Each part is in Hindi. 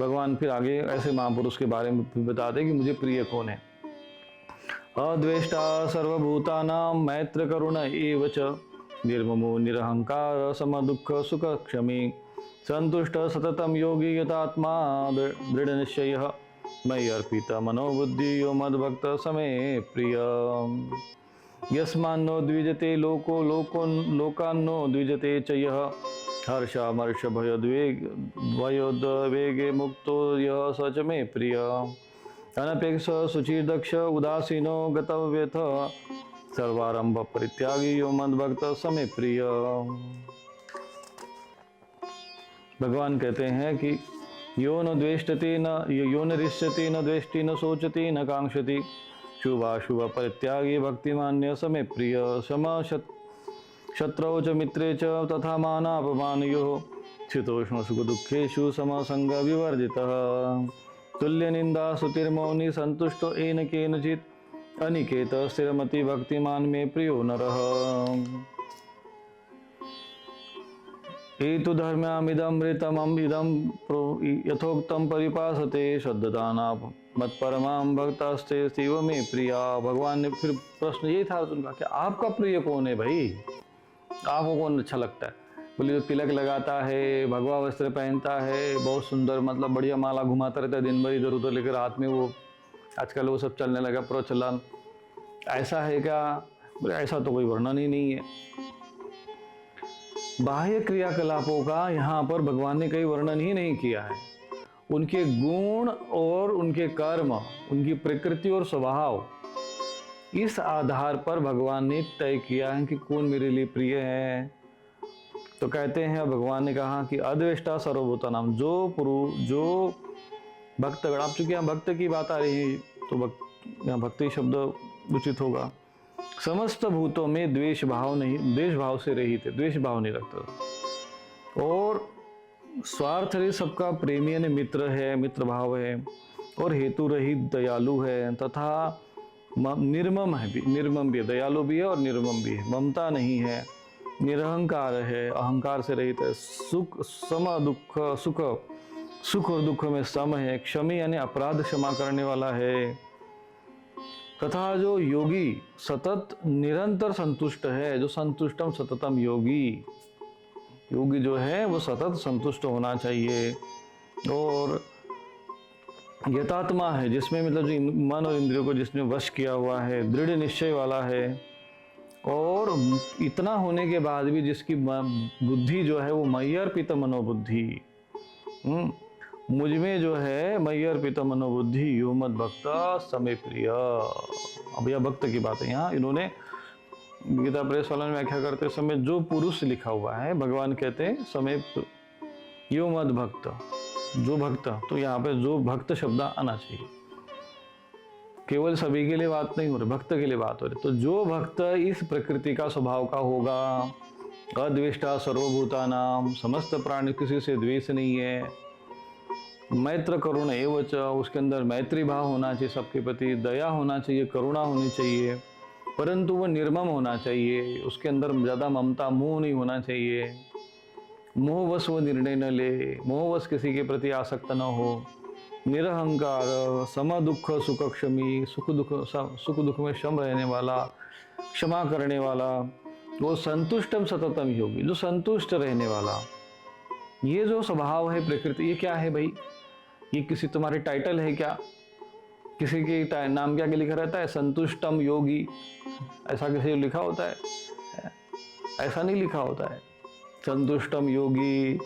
भगवान फिर आगे ऐसे महापुरुष के बारे में बताते कि मुझे प्रिय कौन है। अद्वेष्टा सर्वभूतानां मैत्र करुण एव च निर्ममो निरहंकार समदुःख सुख क्षमी संतुष्ट सततम योगी यतात्मा दृढ़ निश्चयः मयि अर्पित मनोबुद्धि यो मद्भक्त समे प्रिय यस्मान्नो द्विजते लोको लोकान्नो द्विजते च यः हर्षामर्ष भयोद्वेगे मुक्तो यः स च मे प्रिय अनपेक्ष सुचिर्दक्ष उदासीनो गतव्यथ सर्वारंभ परित्यागी यो मद्भक्त समे प्रिय। भगवान कहते हैं कि यो न द्वेष्टति यो न रिष्यति न द्वेष्टि न सोचति न कांक्षति शुभाशुभ परित्यागी भक्तिमान्य समे प्रिय सम शत्रौ च मित्रे च तथा मानापमानयोः शीतोष्ण सुख दुःखेषु समसंग विवर्जितः तुल्य निंदा स्तुतिर्मौनी संतुष्टो येन केनचित् अनिकेत स्थिरमति भक्तिमान में प्रियो नरः एतु धर्म्यामिदमृतमं इदं यथोक्तं परिपासते श्रद्धाना मत्परमां भक्तास्ते शिव में प्रिया। भगवान ने फिर प्रश्न यही था अर्जुन का कि आपका प्रिय कौन है भाई, आपको कौन अच्छा लगता है। बोले जो तिलक लगाता है, भगवा वस्त्र पहनता है, बहुत सुंदर मतलब बढ़िया माला घुमाता रहता है दिन भर इधर उधर लेकर, हाथ में वो आजकल वो सब चलने लगा प्रचलन, ऐसा है क्या? बोले ऐसा तो कोई वर्णन ही नहीं है। बाह्य क्रियाकलापों का यहाँ पर भगवान ने कई वर्णन ही नहीं किया है। उनके गुण और उनके कर्म, उनकी प्रकृति और स्वभाव, इस आधार पर भगवान ने तय किया है कि कौन मेरे लिए प्रिय है। तो कहते हैं भगवान ने कहा कि अद्वेष्टा सर्वभूतानां, जो भक्तगण, आप चूंकि यहाँ भक्त की बात आ रही है तो यहाँ भक्ति शब्द उचित होगा। समस्त भूतों में द्वेष भाव नहीं, द्वेष भाव से रहित है, द्वेष भाव नहीं रखता और स्वार्थ रहित सबका प्रेमी यानी मित्र है, मित्र भाव है और हेतु रहित दयालु है तथा निर्मम है भी, निर्मम भी है, दयालु भी है और निर्मम भी है, ममता नहीं है, निरहंकार है, अहंकार से रहित है, सुख सम दुख सुख और दुख में सम है, क्षमी यानी अपराध क्षमा करने वाला है तथा जो योगी सतत निरंतर संतुष्ट है, जो संतुष्टम सततम योगी, योगी जो है वो सतत संतुष्ट होना चाहिए और यथात्मा है, जिसमें मतलब जो मन और इंद्रियों को जिसने वश किया हुआ है, दृढ़ निश्चय वाला है और इतना होने के बाद भी जिसकी बुद्धि जो है वो मयि अर्पित मनोबुद्धि, मुझ में जो है मयि अर्पित मनोबुद्धि यो मद भक्त समे प्रिय। अब यह भक्त की बात है। यहाँ इन्होंने गीता प्रेस वाला में व्याख्या करते समय जो पुरुष लिखा हुआ है, भगवान कहते हैं समय यो मद भक्त, जो भक्त, तो यहाँ पे जो भक्त शब्द आना चाहिए। केवल सभी के लिए बात नहीं हो रही, भक्त के लिए बात हो रही। तो जो भक्त इस प्रकृति का स्वभाव का होगा, अद्वेष्टा सर्वभूतानां, समस्त प्राणी, किसी से द्वेष नहीं है, मैत्र करुण एव च, उसके अंदर मैत्री भाव होना चाहिए, सबके प्रति दया होना चाहिए, करुणा होनी चाहिए, परंतु वो निर्मम होना चाहिए, उसके अंदर ज़्यादा ममता मोह नहीं होना चाहिए, मोहवश वो निर्णय न ले, मोहवश किसी के प्रति आसक्त न हो, निरहंकार, सम दुख सुख क्षमी, सुख दुख में क्षम रहने वाला, क्षमा करने वाला, वो संतुष्टम सततम योगी, जो संतुष्ट रहने वाला। ये जो स्वभाव है प्रकृति, ये क्या है भाई? ये किसी तुम्हारे टाइटल है क्या? किसी के नाम क्या लिखा रहता है? संतुष्टम योगी, ऐसा किसी लिखा होता है? ऐसा नहीं लिखा होता है। संतुष्टम योगी,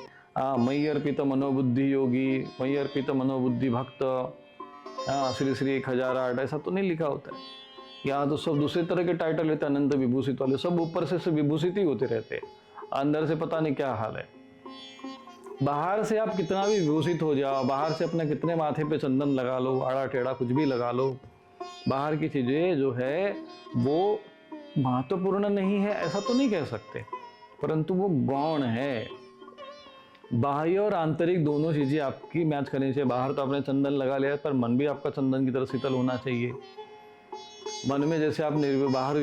मयि अर्पित मनोबुद्धि योगी, मयि अर्पित मनोबुद्धि भक्त, श्री श्री 1008, ऐसा तो नहीं लिखा होता है। यहाँ तो सब दूसरे तरह के टाइटल रहते हैं, अनंत विभूषित वाले, सब ऊपर से विभूषित ही होते रहते हैं, अंदर से पता नहीं क्या हाल है। बाहर से आप कितना भी विभूषित हो जाओ, बाहर से अपने कितने माथे पे चंदन लगा लो, आड़ा टेढ़ा कुछ भी लगा लो, बाहर की चीजें जो है वो महत्वपूर्ण नहीं है ऐसा तो नहीं कह सकते, परंतु वो गौण है। बाह्य और आंतरिक दोनों चीजें आपकी मैच करनी चाहिए। बाहर तो आपने चंदन लगा लिया, पर मन भी आपका चंदन की तरह शीतल होना चाहिए। मन में जैसे आप बाहर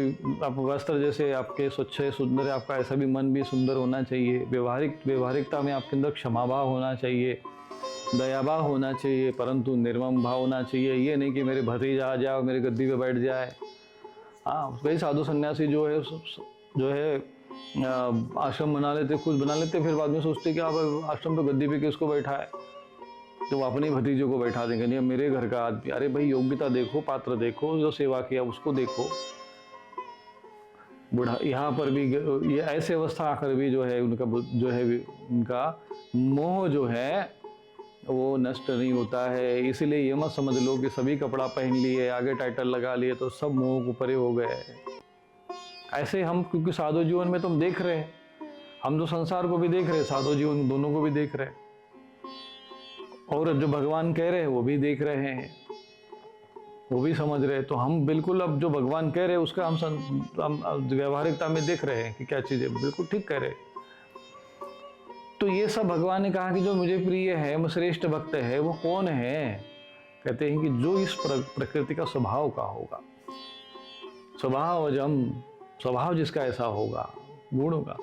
आप वस्त्र जैसे आपके स्वच्छ है, सुंदर है, आपका ऐसा भी मन भी सुंदर होना चाहिए। व्यवहारिकता में आपके अंदर क्षमा भाव होना चाहिए। दयाभाव होना चाहिए, परंतु निर्मम भाव होना चाहिए। ये नहीं कि मेरे भतीजा आ जाए और मेरे गद्दी पे बैठ जाए। हाँ, कई साधु सन्यासी जो है आश्रम बना लेते, खुद बना लेते, फिर बाद में सोचते कि आप आश्रम पे गद्दी पे किसको बैठा है, तो वो अपने भतीजों को बैठा देंगे। नहीं, मेरे घर का आदमी। अरे भाई, योग्यता देखो, पात्र देखो, जो सेवा किया उसको देखो। बुढ़ा यहाँ पर भी ये ऐसे अवस्था आकर भी जो है उनका मोह जो है वो नष्ट नहीं होता है। इसलिए ये मत समझ लो कि सभी कपड़ा पहन लिए, आगे टाइटल लगा लिए तो सब मोह को परे हो गए। ऐसे हम, क्योंकि साधु जीवन में तुम देख रहे हैं, हम तो संसार को भी देख रहे हैं, साधु जीवन दोनों को भी देख रहे हैं, और जो भगवान कह रहे हैं वो भी देख रहे हैं, वो भी समझ रहे हैं। तो हम बिल्कुल अब जो भगवान कह रहे हैं उसका हम व्यवहारिकता में देख रहे हैं कि क्या चीजें बिल्कुल ठीक कह रहे हैं। तो ये सब भगवान ने कहा कि जो मुझे प्रिय है, वो श्रेष्ठ भक्त है, वो कौन है? कहते हैं कि जो इस प्रकृति का स्वभाव का होगा, स्वभाव जिसका ऐसा होगा, गुण होगा।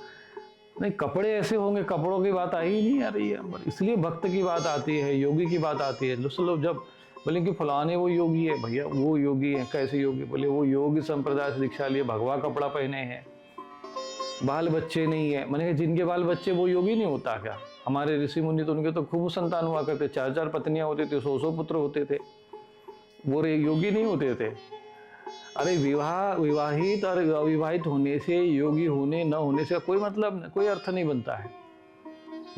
नहीं, कपड़े ऐसे होंगे, कपड़ों की बात आई नहीं आ रही है, इसलिए भक्त की बात आती है, योगी की बात आती है। दूसरे लोग जब बोले कि फलाने वो योगी है, भैया वो योगी है, कैसे योगी? बोले वो योगी संप्रदाय से दीक्षा लिए, भगवा कपड़ा पहने हैं, बाल बच्चे नहीं है। मैंने कहा जिनके बाल बच्चे वो योगी नहीं होता क्या? हमारे ऋषि मुनि तो उनके तो खूब संतान हुआ करते, 4-4 पत्नियां होती थी, 100-100 पुत्र होते थे, वो योगी नहीं होते थे। अरे विवाहित और अविवाहित होने से, योगी होने न होने से कोई मतलब, कोई अर्थ नहीं बनता है।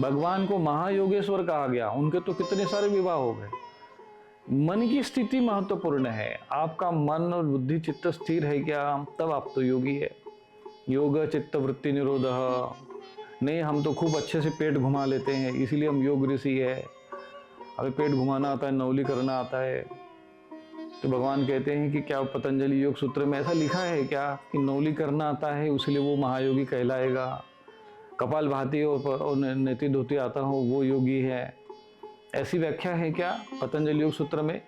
भगवान को महायोगेश्वर कहा गया, उनके तो कितने सारे विवाह हो गए। मन की स्थिति महत्वपूर्ण है। आपका मन और बुद्धि चित्त स्थिर है क्या, तब आप तो योगी है। योग चित्त वृत्ति निरोध। नहीं, हम तो खूब अच्छे से पेट घुमा लेते हैं, इसीलिए हम योग ऋषि है, हमें पेट घुमाना आता है, नौली करना आता है। तो भगवान कहते हैं कि क्या पतंजलि योग सूत्र में ऐसा लिखा है क्या कि नौली करना आता है इसलिए वो महायोगी कहलाएगा? कपाल भाती और नेति धोती आता हो वो योगी है, ऐसी व्याख्या है क्या पतंजलि योग सूत्र में?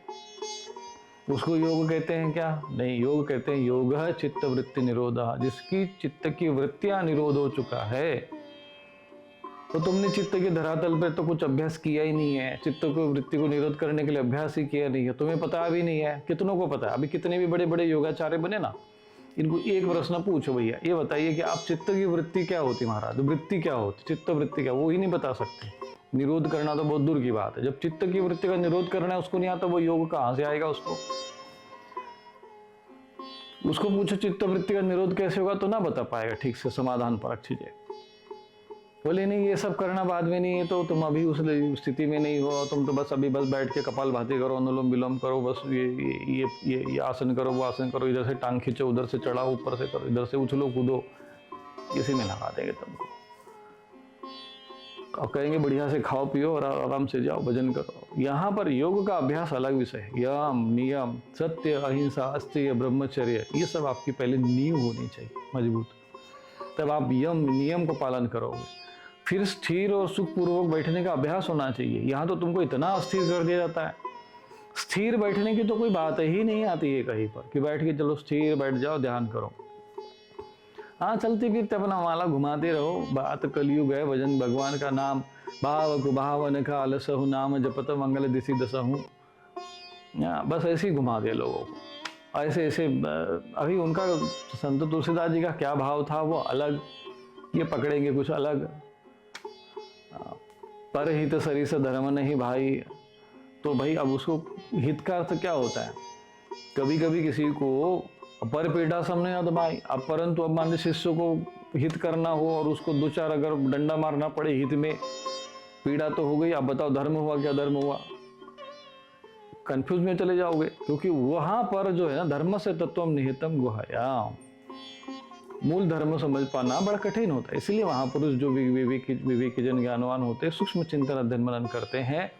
उसको योग कहते हैं क्या? नहीं, योग कहते हैं योग चित्त वृत्ति निरोध। जिसकी चित्त की वृत्तियां निरोध हो चुका है, तो तुमने चित्त के धरातल पर तो कुछ अभ्यास किया ही नहीं है, चित्त को वृत्ति को निरोध करने के लिए अभ्यास ही किया नहीं है, तुम्हें पता भी नहीं है। कितनों को पता है? अभी कितने भी बड़े बड़े योगाचार्य बने ना, इनको एक प्रश्न पूछो, भैया ये बताइए कि आप चित्त की वृत्ति क्या होती महाराज, वृत्ति क्या होती, चित्त वृत्ति क्या, वो ही नहीं बता सकते। निरोध करना तो बहुत दूर की बात है। जब चित्त की वृत्ति का निरोध करना है उसको नहीं आता, वो योग कहाँ से आएगा? उसको पूछो चित्त वृत्ति का निरोध कैसे होगा, तो ना बता पाएगा ठीक से समाधान परक चीजें। बोले नहीं, ये सब करना बाद में नहीं है, तो तुम अभी उस स्थिति में नहीं हो, तुम तो बस अभी बस बैठ के कपाल भाती करो, अनुलोम विलोम करो, बस ये आसन करो, वो आसन करो, इधर से टांग खींचो, उधर से चढ़ाओ, ऊपर से करो, इधर से उछलो कूदो, इसी में लगा देंगे तुमको। और कहेंगे बढ़िया से खाओ पियो और आराम से जाओ भजन करो। यहाँ पर योग का अभ्यास अलग विषय है। यम, नियम, सत्य, अहिंसा, अस्तेय, ब्रह्मचर्य, ये सब आपकी पहले नींव होनी चाहिए मजबूत, तब आप यम नियम को पालन करोगे। फिर स्थिर और सुखपूर्वक बैठने का अभ्यास होना चाहिए। यहाँ तो तुमको इतना अस्थिर कर दिया जाता है, स्थिर बैठने की तो कोई बात ही नहीं आती है कहीं पर कि बैठ के चलो स्थिर बैठ जाओ ध्यान करो। हाँ, चलते फिरते अपना माला घुमाते रहो, बात कलयुग है, भजन भगवान का नाम, भाव को भावन का अलसहु, नाम जपत मंगल दिशि दसहु। बस ऐसे ही घुमा दे लोगों को, ऐसे ऐसे। अभी उनका संत तुलसीदास जी का क्या भाव था वो अलग, ये पकड़ेंगे कुछ अलग। पर हित सरिस धर्म नहीं भाई, तो भाई अब उसको हित का अर्थ क्या होता है? कभी कभी किसी को पर पीड़ा सामने ना दबाई, अब परंतु अब मान लीजिए शिष्य को हित करना हो और उसको 2-4 अगर डंडा मारना पड़े हित में, पीड़ा तो हो गई। अब बताओ धर्म हुआ क्या धर्म हुआ? कंफ्यूज में चले जाओगे, क्योंकि वहां पर जो है ना, धर्म से तत्वम निहितम गुहायाम, मूल धर्म समझ पाना बड़ा कठिन होता है। इसलिए महापुरुष जो विवेकी जन ज्ञानवान होते हैं, सूक्ष्म चिंतन अध्ययन मनन करते हैं,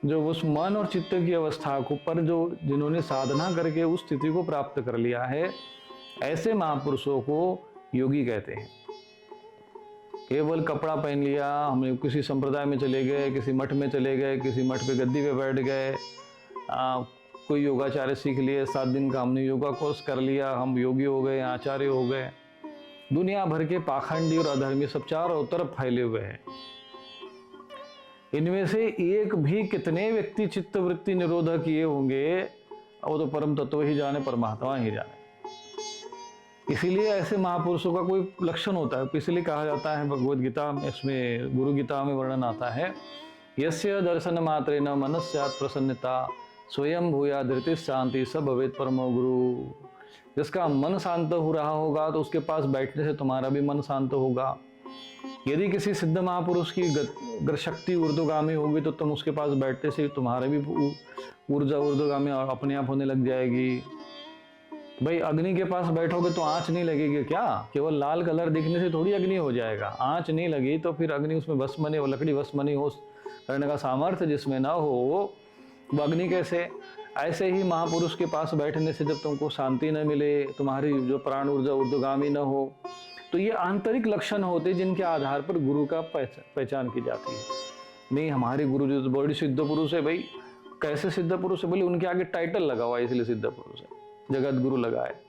जो उस मन और चित्त की अवस्था को पर जिन्होंने साधना करके उस स्थिति को प्राप्त कर लिया है, ऐसे महापुरुषों को योगी कहते हैं। केवल कपड़ा पहन लिया, हम किसी संप्रदाय में चले गए, किसी मठ में चले गए, किसी मठ पे गद्दी पे बैठ गए, कोई योगाचार्य सीख लिए, 7 दिन का हमने योगा कोर्स कर लिया, हम योगी हो गए, आचार्य हो गए। दुनिया भर के पाखंडी और अधर्मी सब चारों तरफ फैले हुए हैं। इनमें से एक भी कितने व्यक्ति चित्त वृत्ति निरोध किए होंगे, वो तो परम तत्व ही जाने, परमात्मा ही जाने। इसीलिए ऐसे महापुरुषों का कोई लक्षण होता है, इसलिए कहा जाता है भगवद गीता में, इसमें गुरु गीता में वर्णन आता है, यस्य दर्शन मात्रेण मनस्यात् प्रसन्नता स्वयं भूया धृति शांति सब भवेत परमो गुरु। जिसका मन शांत हो रहा होगा तो उसके पास बैठने से तुम्हारा भी मन शांत होगा। यदि किसी सिद्ध महापुरुष की अगर शक्ति ऊर्ध्वगामी होगी तो तुम उसके पास बैठने से तुम्हारा भी ऊर्जा ऊर्ध्वगामी अपने आप होने लग जाएगी। भाई अग्नि के पास बैठोगे तो आंच नहीं लगेगी क्या? केवल लाल कलर दिखने से थोड़ी अग्नि हो जाएगा। आंच नहीं लगी तो फिर अग्नि उसमें भस्म नहीं, लकड़ी भस्म नहीं हो करने का सामर्थ्य जिसमें ना हो वो अग्नि कैसे? ऐसे ही महापुरुष के पास बैठने से जब तुमको शांति न मिले, तुम्हारी जो प्राण ऊर्जा ऊर्ध्वगामी न हो, तो ये आंतरिक लक्षण होते जिनके आधार पर गुरु का पहचान की जाती है। नहीं हमारे गुरु जो तो बड़ी सिद्ध पुरुष है, भाई कैसे सिद्ध पुरुष है? बोले उनके आगे टाइटल लगा हुआ है इसलिए सिद्ध पुरुष है, जगत गुरु लगा है,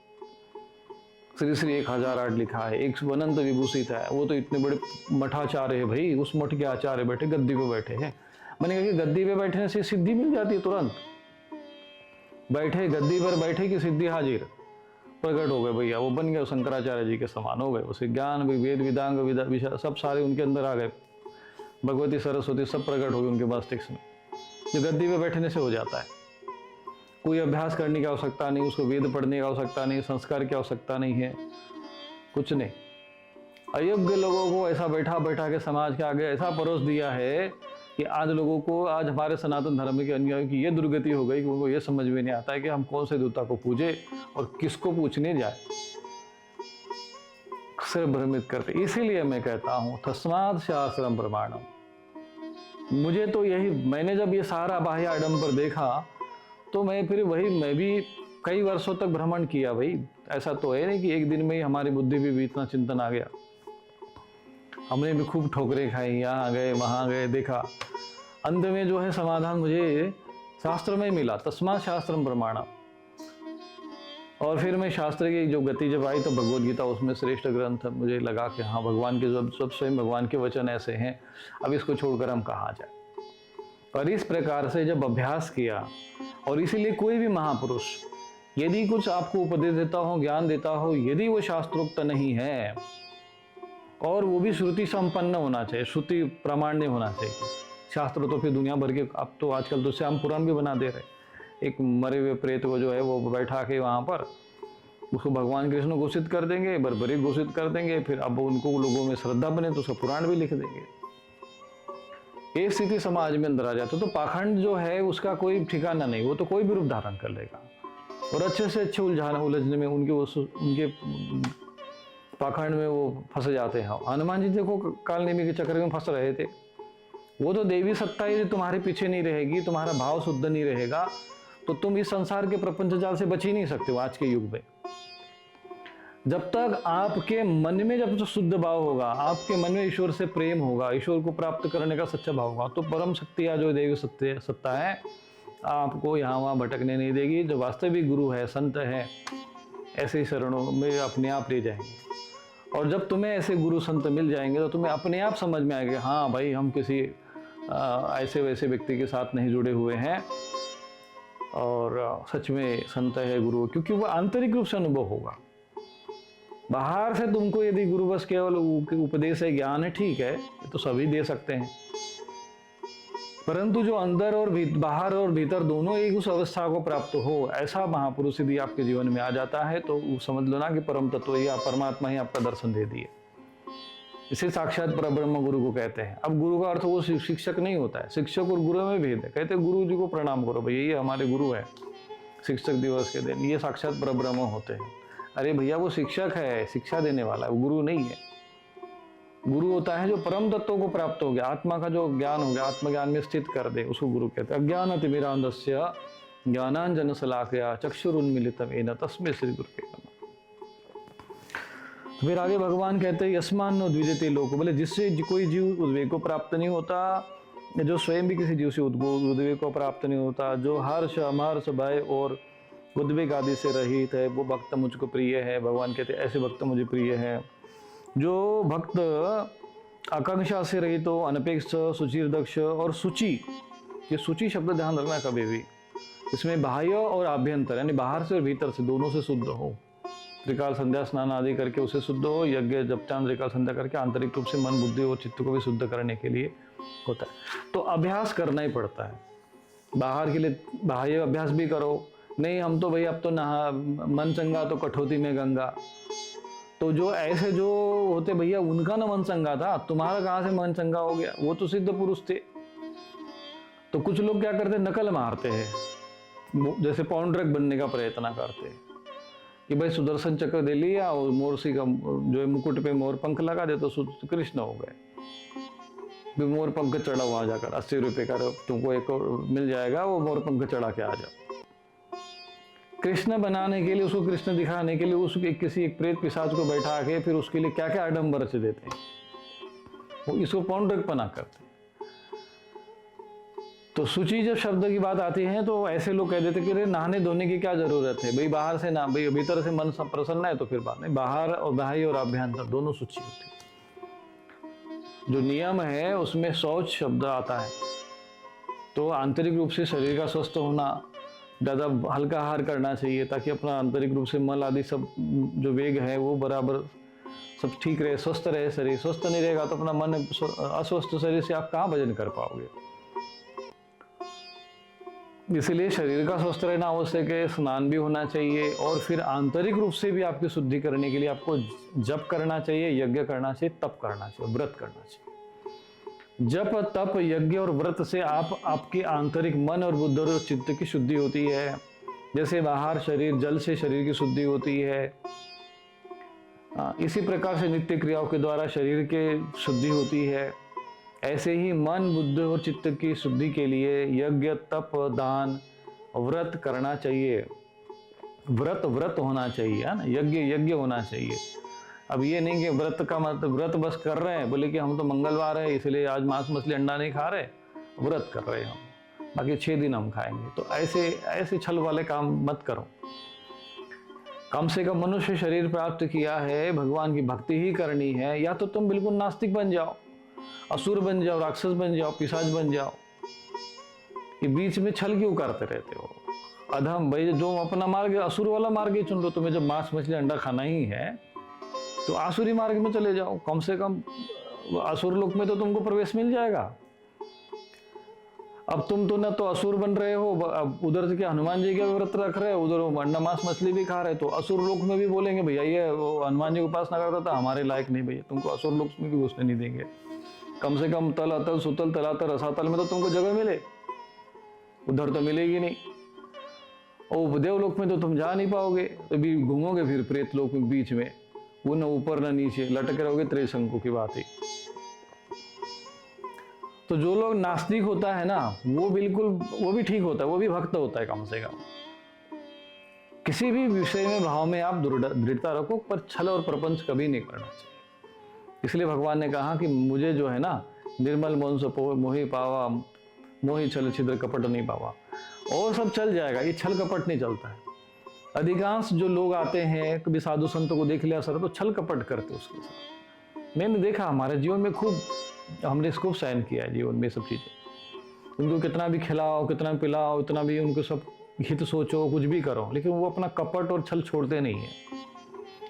श्री श्री 1008 लिखा है, एक अनंत विभूषित है, वो तो इतने बड़े मठाचार्य है भाई, उस मठ के आचार्य बैठे गद्दी पे बैठे हैं। मैंने कहा कि गद्दी पे बैठने से सिद्धि मिल जाती है तुरंत? बैठे गद्दी पर बैठे कि सिद्धि हाजिर प्रकट हो गए भैया, वो बन गए शंकराचार्य जी के समान हो गए। उसे ज्ञान वेद वेदांग विदा सब सारे उनके अंदर आ गए, भगवती सरस्वती सब प्रकट हो गए उनके मस्तिष्क में। जो गद्दी पे बैठने से हो जाता है, कोई अभ्यास करने की आवश्यकता नहीं, उसको वेद पढ़ने की आवश्यकता नहीं, संस्कार की आवश्यकता नहीं है, कुछ नहीं। अयोग्य लोगों को ऐसा बैठा बैठा के समाज के आगे ऐसा परोस दिया है कि आज लोगों को, आज हमारे सनातन धर्म के अनुयायियों की ये दुर्गति हो गई कि उनको ये समझ में नहीं आता है कि हम कौन से देवता को पूजे और किसको पूछने जाए, सिर भ्रमित करते। इसीलिए मैं कहता हूँ तस्मात् शास्त्रम प्रमाणम। मुझे तो यही, मैंने जब ये सारा बाह्य आडंबर देखा तो मैं भी कई वर्षों तक भ्रमण किया। भाई ऐसा तो है नहीं कि एक दिन में ही हमारी बुद्धि भी इतना चिंतन आ गया। हमने भी खूब ठोकरें खाई, यहाँ गए वहाँ गए, देखा। अंत में जो है समाधान मुझे शास्त्र में मिला, तस्मात् शास्त्रम प्रमाणम। और फिर मैं शास्त्र की जो गति जब आई तो भगवद गीता उसमें श्रेष्ठ ग्रंथ मुझे लगा कि हाँ भगवान के सब स्वयं भगवान के वचन ऐसे हैं, अब इसको छोड़कर हम कहाँ जाए। और इस प्रकार से जब अभ्यास किया, और इसीलिए कोई भी महापुरुष यदि कुछ आपको उपदेश देता हो, ज्ञान देता हो, यदि वो शास्त्रोक्त नहीं है और वो भी श्रुति संपन्न होना चाहिए, श्रुति प्रामाण्य होना चाहिए। शास्त्र तो फिर दुनिया भर के, अब तो आजकल तो श्याम पुराण भी बना दे रहे। एक मरे हुए प्रेत को जो है वो बैठा के वहाँ पर उसको भगवान कृष्ण घोषित कर देंगे, बर्बरी घोषित कर देंगे, फिर अब उनको लोगों में श्रद्धा बने तो उसका पुराण भी लिख देंगे। ये स्थिति समाज में अंदर आ जाता तो पाखंड जो है उसका कोई ठिकाना नहीं, वो तो कोई भी रूप धारण कर लेगा और अच्छे से अच्छे उलझने में उनके पाखंड में वो फंस जाते हैं। हनुमान जी देखो काल नेमी के चक्र में फंस रहे थे। वो तो देवी सत्ता यदि तुम्हारे पीछे नहीं रहेगी, तुम्हारा भाव शुद्ध नहीं रहेगा, तो तुम इस संसार के प्रपंच जाल से बच ही नहीं सकते हो आज के युग में। जब तक आपके मन में जब तक शुद्ध भाव होगा, आपके मन में ईश्वर से प्रेम होगा, ईश्वर को प्राप्त करने का सच्चा भाव होगा, तो परम शक्ति या जो देवी सत्ता है आपको यहाँ वहाँ भटकने नहीं देगी। जो वास्तविक गुरु है, संत है, ऐसे ही शरणों में अपने आप ले जाएंगे। और जब तुम्हें ऐसे गुरु संत मिल जाएंगे तो तुम्हें अपने आप समझ में आएगा, हाँ भाई हम किसी ऐसे वैसे व्यक्ति के साथ नहीं जुड़े हुए हैं और सच में संत है गुरु, क्योंकि वो आंतरिक रूप से अनुभव होगा। बाहर से तुमको यदि गुरु बस केवल उपदेश है, ज्ञान है, ठीक है, तो सभी दे सकते हैं, परंतु जो अंदर और बाहर और भीतर दोनों एक उस अवस्था को प्राप्त हो, ऐसा महापुरुष यदि आपके जीवन में आ जाता है तो समझ लो ना कि परम तत्व ही, परमात्मा ही आपका दर्शन दे दिए। इसे साक्षात परब्रह्म गुरु को कहते हैं। अब गुरु का अर्थ वो शिक्षक नहीं होता है, शिक्षक और गुरु में भेद है। कहते हैं गुरु जी को प्रणाम करो, भैया ये हमारे गुरु है, शिक्षक दिवस के दिन ये साक्षात परब्रह्म होते हैं। अरे भैया वो शिक्षक है, शिक्षा देने वाला है, वो गुरु नहीं है। गुरु होता है जो परम तत्वों को प्राप्त हो गया, आत्मा का जो ज्ञान हो गया, आत्मज्ञान में स्थित कर दे, उसको गुरु कहते हैं। अज्ञानतिमिरान्धस्य ज्ञानांजन शलाकया चक्षुरुन्मीलितं येन तस्मै श्री गुरुवे नमः। फिर आगे भगवान कहते हैं यस्मान्नो द्विजते लोको, बोले जिससे कोई जीव उद्वेग को प्राप्त नहीं होता, जो स्वयं भी किसी जीव से उद्वेग को प्राप्त नहीं होता, जो हर्ष अमर्ष भय और उद्वेग आदि से रहित है, वो भक्त मुझको प्रिय है। भगवान कहते हैं ऐसे भक्त मुझे प्रिय है। जो भक्त आकांक्षा से रहित हो, अनपेक्ष, सुचिर्दक्ष और सूची। ये सूची शब्द ध्यान रखना कभी भी, इसमें बाह्य और आभ्यंतर यानी बाहर से और भीतर से दोनों से शुद्ध हो। त्रिकाल संध्या स्नान आदि करके उसे शुद्ध हो, यज्ञ जप ध्यान त्रिकाल संध्या करके आंतरिक रूप से मन बुद्धि और चित्त को भी शुद्ध करने के लिए होता है। तो अभ्यास करना ही पड़ता है। बाहर के लिए बाह्य अभ्यास भी करो, नहीं हम तो भाई अब तो नहा मन चंगा तो कठौती में गंगा, तो जो ऐसे जो होते भैया उनका ना मन चंगा था, तुम्हारा कहाँ से मन चंगा हो गया? वो तो सिद्ध पुरुष थे। तो कुछ लोग क्या करते, नकल मारते हैं, जैसे पौंड्रक बनने का प्रयत्न करते हैं कि भाई सुदर्शन चक्र दे लिया और मोरसी का जो है मुकुट पे मोर पंख लगा दे तो कृष्ण हो गए। मोर पंख चढ़ा वहां जाकर 80 रुपए का तुमको एक मिल जाएगा, वो मोर पंख चढ़ा के आ जाओ। कृष्ण बनाने के लिए, उसको कृष्ण दिखाने के लिए उसके किसी एक प्रेत पिशाच को बैठा के फिर उसके लिए क्या क्या आडम्बर से देते हैं, वो इसको पौंड्रकपना करते हैं। तो शुचि जब शब्द की बात आती है तो ऐसे लोग कह देते कि अरे नहाने धोने की क्या जरूरत है भाई, बाहर से ना भाई भीतर से मन सब प्रसन्न है तो फिर बात नहीं। बाहर और बाह्य और आभ्यंतर दोनों शुचि होती है। जो नियम है उसमें शौच शब्द आता है, तो आंतरिक रूप से शरीर का स्वस्थ होना, ज़्यादा हल्का आहार करना चाहिए ताकि अपना आंतरिक रूप से मल आदि सब जो वेग है वो बराबर सब ठीक रहे, स्वस्थ रहे। शरीर स्वस्थ नहीं रहेगा तो अपना मन अस्वस्थ शरीर से आप कहाँ भजन कर पाओगे। इसलिए शरीर का स्वस्थ रहना आवश्यक है, स्नान भी होना चाहिए और फिर आंतरिक रूप से भी आपकी शुद्धि करने के लिए आपको जप करना चाहिए, यज्ञ करना चाहिए, तप करना चाहिए, व्रत करना चाहिए। जप तप यज्ञ और व्रत से आपके आंतरिक मन और बुद्धि और चित्त की शुद्धि होती है। जैसे बाहर शरीर जल से शरीर की शुद्धि होती है, इसी प्रकार से नित्य क्रियाओं के द्वारा शरीर के शुद्धि होती है। ऐसे ही मन बुद्धि और चित्त की शुद्धि के लिए यज्ञ तप दान व्रत करना चाहिए। व्रत होना चाहिए, है ना, यज्ञ होना चाहिए। अब ये नहीं कि व्रत का मतलब व्रत बस कर रहे हैं, बोले कि हम तो मंगलवार है इसलिए आज मांस मछली अंडा नहीं खा रहे, व्रत कर रहे हैं हम, बाकी 6 दिन हम खाएंगे। तो ऐसे छल वाले काम मत करो। कम से कम मनुष्य शरीर प्राप्त किया है, भगवान की भक्ति ही करनी है, या तो तुम बिल्कुल नास्तिक बन जाओ, असुर बन जाओ, राक्षस बन जाओ, पिशाच बन जाओ। ये बीच में छल क्यों करते रहते हो? अधम भाई, जो अपना मार्ग असुर वाला मार्ग ही चुन लो। तुम्हें जब मांस मछली अंडा खाना ही है तो आसुरी मार्ग में चले जाओ। कम से कम असुर लोक में तो तुमको प्रवेश मिल जाएगा। अब तुम तो ना तो असुर बन रहे हो, अब उधर से क्या हनुमान जी के व्रत रख रहे हो, उधर अंडा मांस मछली भी खा रहे, तो असुर लोक में भी बोलेंगे भैया ये वो हनुमान जी को उपासना करता था, हमारे लायक नहीं भैया, तुमको असुर लोक में भी घुसने नहीं देंगे। कम से कम तल अतल सुतल तलातल रसातल में तो तुमको जगह मिले, उधर तो मिलेगी नहीं। और देवलोक में तो तुम जा नहीं पाओगे, तो भी घूमोगे फिर प्रेत लोक में बीच में, वो न ऊपर न नीचे लटके रहोगे, त्रिशंकु की बात है। तो जो लोग नास्तिक होता है ना, वो बिल्कुल वो भी ठीक होता है, वो भी भक्त होता है। कम से कम किसी भी विषय में भाव में आप दृढ़ता रखो, पर छल और प्रपंच कभी नहीं करना चाहिए। इसलिए भगवान ने कहा कि मुझे जो है ना निर्मल मन से मोहि पावा, मोहि छल छिद्र कपट नहीं पावा। और सब चल जाएगा, ये छल कपट नहीं चलता है। अधिकांश जो लोग आते हैं, कभी साधु संतों को देख लिया सर तो छल कपट करते उसके साथ। मैंने देखा हमारे जीवन में खूब, हमने खूब सहन किया है जीवन में सब चीज़ें। उनको कितना भी खिलाओ, कितना पिलाओ, इतना भी उनको सब हित सोचो, कुछ भी करो, लेकिन वो अपना कपट और छल छोड़ते नहीं है।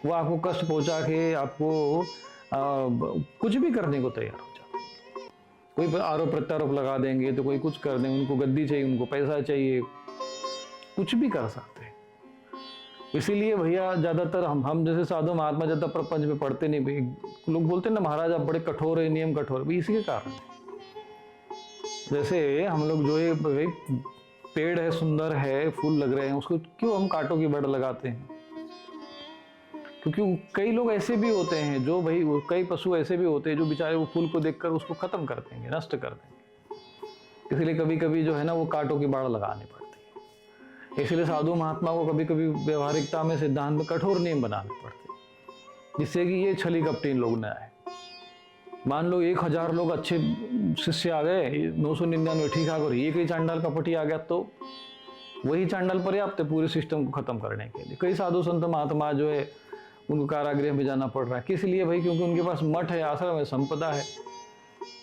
वो आपको कष्ट पहुंचा के आपको कुछ भी करने को तैयार हो जाते हैं। कोई आरोप प्रत्यारोप लगा देंगे, तो कोई कुछ कर देंगे, उनको गद्दी चाहिए, उनको पैसा चाहिए, कुछ भी कर सकते हैं। इसीलिए भैया ज़्यादातर हम जैसे साधु महात्मा ज़्यादा प्रपंच में पढ़ते नहीं। भाई लोग बोलते हैं ना महाराज आप बड़े कठोर है, नियम कठोर, भाई इसी के कारण है। जैसे हम लोग जो है भाई पेड़ है, सुंदर है, फूल लग रहे हैं, उसको क्यों हम कांटों की बड़ लगाते हैं? क्योंकि कई लोग ऐसे भी होते हैं जो भाई, कई पशु ऐसे भी होते हैं जो बेचारे वो फूल को देखकर उसको खत्म कर देंगे, नष्ट कर देंगे। इसलिए कभी कभी जो है ना वो कांटों की बाड़ लगानी पड़ती है। इसलिए साधु महात्मा को कभी कभी व्यवहारिकता में, सिद्धांत में कठोर नियम बनाने पड़ते हैं, जिससे कि ये छली कपटी लोग न आए। मान लो 1000 लोग अच्छे शिष्य आ गए, 999 ठीक आ गए, एक ही चांडाल कपटी आ गया, तो वही चांडाल पर्याप्त है पूरे सिस्टम को खत्म करने के लिए। कई साधु संत महात्मा जो है उनको कारागृह में जाना पड़ रहा है। किस लिए भाई? क्योंकि उनके पास मठ है, आश्रम है, संपदा है,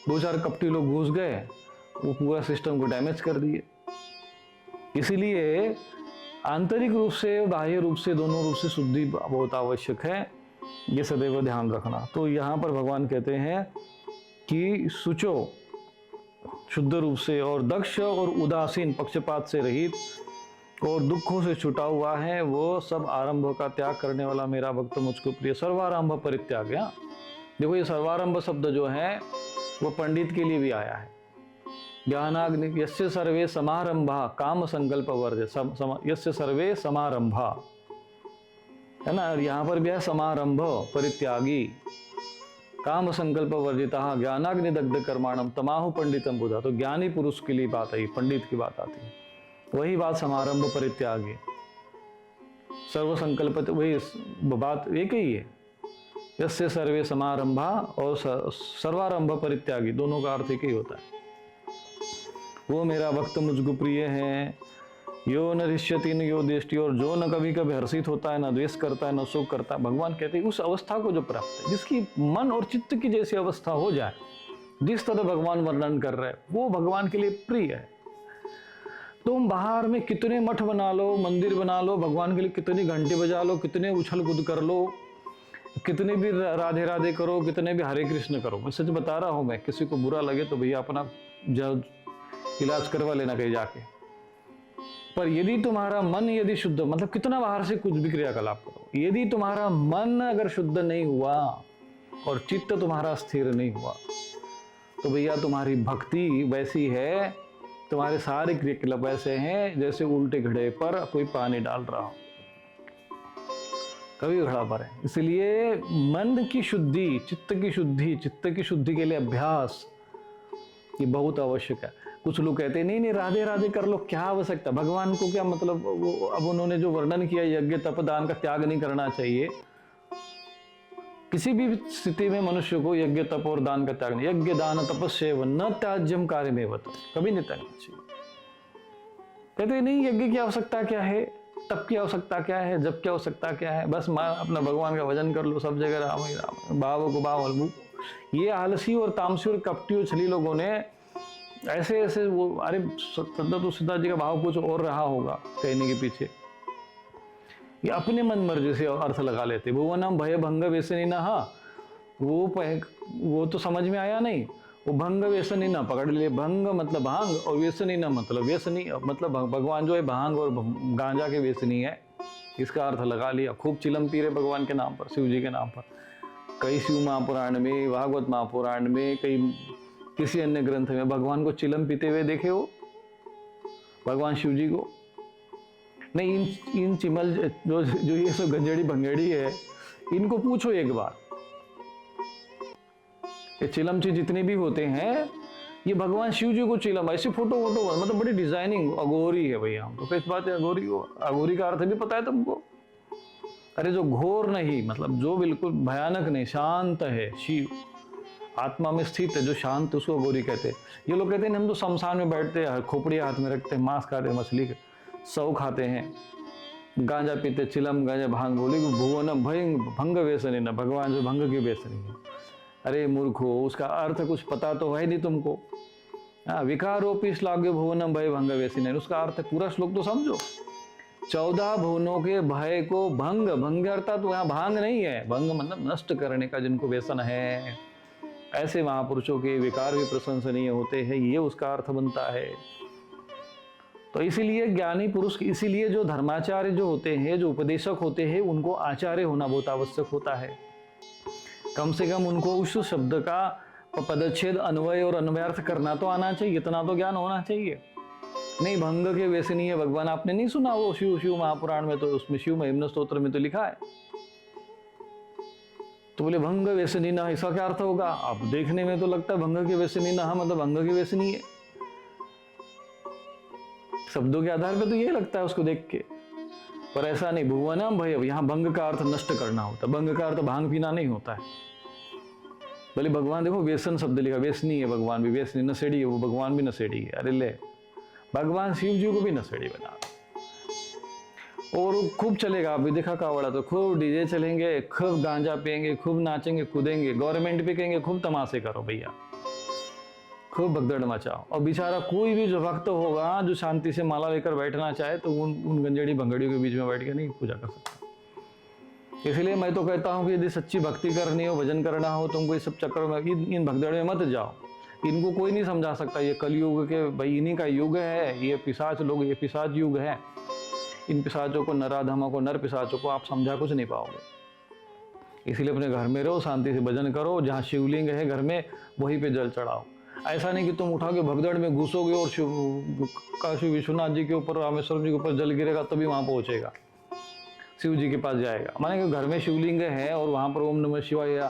दो चार कपटी लोग घुस गए, वो पूरा सिस्टम को डैमेज कर दिए। इसीलिए आंतरिक रूप से बाह्य रूप से दोनों रूप से शुद्धि बहुत आवश्यक है, ये सदैव ध्यान रखना। तो यहाँ पर भगवान कहते हैं कि शुचो, शुद्ध रूप से, और दक्ष और उदासीन, पक्षपात से रहित और दुखों से छुटा हुआ है, वो सब आरंभ का त्याग करने वाला मेरा भक्त मुझको प्रिय। सर्वारंभ परित्याग। देखो ये सर्वारंभ शब्द जो है वो पंडित के लिए भी आया है। ज्ञानाग्नि यस्य सर्वे समारंभा काम संकल्प वर्ज, यस्य सर्वे समारंभा, है ना। यहाँ पर भी है समारंभ परित्यागी, काम संकल्प वर्जिता, ज्ञानाग्नि दग्ध कर्माणम तमाहु पंडितम बुधा। तो ज्ञानी पुरुष के लिए बात आई, पंडित की बात आती है। वही बात समारंभ परित्यागी, सर्व संकल्प, वही बात एक ही है। यस्य सर्वे समारंभा और सर्वारंभ परित्यागी, दोनों का अर्थ एक ही होता है। वो मेरा भक्त मुझको प्रिय है। यो न हृष्यति न यो दृष्टि, और जो न कभी कभी हर्षित होता है, न द्वेष करता है, न शोक करता है। भगवान कहते हैं उस अवस्था को जो प्राप्त है, जिसकी मन और चित्त की जैसी अवस्था हो जाए, जिस तरह भगवान वर्णन कर रहे हैं, वो भगवान के लिए प्रिय है। तुम बाहर में कितने मठ बना लो, मंदिर बना लो, भगवान के लिए कितनी घंटे बजा लो, कितने उछल कूद कर लो, कितने भी राधे राधे करो, कितने भी हरे कृष्ण करो। मैं सच बता रहा हूँ, मैं किसी को बुरा लगे तो भैया अपना इलाज करवा लेना कहीं जाके। पर यदि तुम्हारा मन यदि शुद्ध, मतलब कितना बाहर से कुछ भी क्रियाकलाप करो, यदि तुम्हारा मन अगर शुद्ध नहीं हुआ और चित्त तुम्हारा स्थिर नहीं हुआ, तो भैया तुम्हारी भक्ति वैसी है, तुम्हारे सारे क्रियाकलाप वैसे हैं जैसे उल्टे घड़े पर कोई पानी डाल रहा हो, कभी घड़ा पर है। इसलिए मन की शुद्धि, चित्त की शुद्धि के लिए अभ्यास ये बहुत आवश्यक है। कुछ लोग कहते हैं नहीं राधे राधे कर लो, क्या आवश्यकता, भगवान को क्या मतलब। वो अब उन्होंने जो वर्णन किया, यज्ञ तप दान का त्याग नहीं करना चाहिए। किसी भी स्थिति में मनुष्य को यज्ञ तप और दान का त्याग नहीं। यज्ञ दान तपस्या न त्याज्यम कार्य में कभी नहीं त्यागना चाहिए। कहते नहीं यज्ञ की आवश्यकता क्या है, तप की आवश्यकता क्या है, जप की आवश्यकता क्या है, बस अपना भगवान का भजन कर लो, सब जगह राम ही राम, भाव को भाव अलगू। ये आलसी और तामसी और कपटी और छली लोगों ने ऐसे ऐसे वो, अरे तुलसीदास जी का भाव कुछ और रहा होगा कहने के पीछे, ये अपने मन मर्जी से अर्थ लगा लेते। भुवनम भय भंग व्यसनी न, वो तो समझ में आया नहीं। वो भंग व्यसनी न पकड़ लिए, भंग मतलब भांग और व्यसनी न मतलब व्यसनी, मतलब भगवान जो है भांग और गांजा के व्यसनी है, इसका अर्थ लगा लिया। खूब चिलम पी रहे भगवान के नाम पर, शिव जी के नाम पर। कई शिव महापुराण में, भागवत महापुराण में, कई किसी अन्य ग्रंथ में भगवान को चिलम पीते हुए देखे हो, भगवान शिव जी को नहीं। इन चिमल जो ये सब गंजेड़ी भंगेड़ी है, इनको पूछो एक बार, ये चिलमची जितने भी होते हैं, ये भगवान शिव जी को चिलम, ऐसी फोटो मतलब बड़ी डिजाइनिंग अघोरी है भैया। हम तो किस बात है अघोरी को, अघोरी का अर्थ भी पता है तुमको। अरे जो घोर नहीं, मतलब जो बिल्कुल भयानक नहीं, शांत है, शिव आत्मा में स्थित है, जो शांत, उसको अघोरी कहते हैं। ये लोग कहते हैं हम तो शमशान में बैठते हैं, खोपड़ी हाथ में रखते हैं, मांस खाते हैं, मछली सौ खाते हैं, गांजा पीते, चिलम गांजा भांग। बोले भुवनम भंग व्यसनी न, भगवान जो भंग की व्यसनी है। अरे मूर्खो, उसका अर्थ कुछ पता तो है नहीं तुमको। विकारोपी श्लाघ्य भुवनम भय भंग व्यसनी, उसका अर्थ पूरा श्लोक तो समझो। 14 भुवनों के भय को भंग अर्थात तो यहाँ भांग नहीं है, भंग मतलब नष्ट करने का, जिनको व्यसन है, ऐसे महापुरुषों के विकार भी प्रशंसनीय होते हैं, ये उसका अर्थ बनता है। तो इसीलिए ज्ञानी पुरुष, इसीलिए जो धर्माचार्य जो होते हैं, जो उपदेशक होते हैं, उनको आचार्य होना बहुत आवश्यक होता है। कम से कम उनको उस शब्द का पदच्छेद, अन्वय और अन्वयार्थ करना तो आना चाहिए, इतना तो ज्ञान होना चाहिए। नहीं भंग के व्यसनी है भगवान, आपने नहीं सुना वो शिव महापुराण में, तो उसमें शिव महिम्न स्तोत्र में तो लिखा है। तो बोले भंग व्यसनी ना, इसका क्या अर्थ होगा। अब देखने में तो लगता है भंग के व्यसनी ना मतलब भंग के व्यसनी है, शब्दों के आधार पर तो ये लगता है उसको देख के, पर ऐसा नहीं। भुवनम भय, यहाँ भंग का अर्थ नष्ट करना होता है, भंग का अर्थ भांग पीना नहीं होता है। बोले भगवान देखो व्यसन शब्द लिखा, व्यसनी है भगवान भी, व्यसनी नशेड़ी है वो, भगवान भी नशेड़ी है। अरे ले, भगवान शिव जी को भी नशेड़ी बना, और खूब चलेगा। अभी देखा कावड़ा तो खूब डीजे चलेंगे, खूब गांजा पियेंगे, खूब नाचेंगे कूदेंगे, गवर्नमेंट पे कहेंगे खूब तमाशे करो भैया। खूब भगदड़ मचाओ। और बेचारा कोई भी जो भक्त होगा जो शांति से माला लेकर बैठना चाहे तो उन गंजेड़ी भंगड़ियों के बीच में बैठ के नहीं पूजा कर सकता। इसलिए मैं तो कहता हूँ कि यदि सच्ची भक्ति करनी हो, भजन करना हो, तुमको इस सब चक्कर में इन भगदड़ में मत जाओ। इनको कोई नहीं समझा सकता। ये कलयुग के भाई इन्हीं का युग है, ये पिशाच लोग, ये पिशाच युग है। इन पिशाचों को, नराधमों को, नर पिशाचों को आप समझा कुछ नहीं पाओगे। इसलिए अपने घर में रहो, शांति से भजन करो, जहाँ शिवलिंग है घर में वहीं पे जल चढ़ाओ। ऐसा नहीं कि तुम उठा के भगदड़ में घुसोगे और काशी विश्वनाथ जी के ऊपर, रामेश्वरम जी के ऊपर जल गिरेगा तभी वहां पहुंचेगा, शिव जी के पास जाएगा। माने कि घर में शिवलिंग है और वहां पर ओम नमः शिवाय या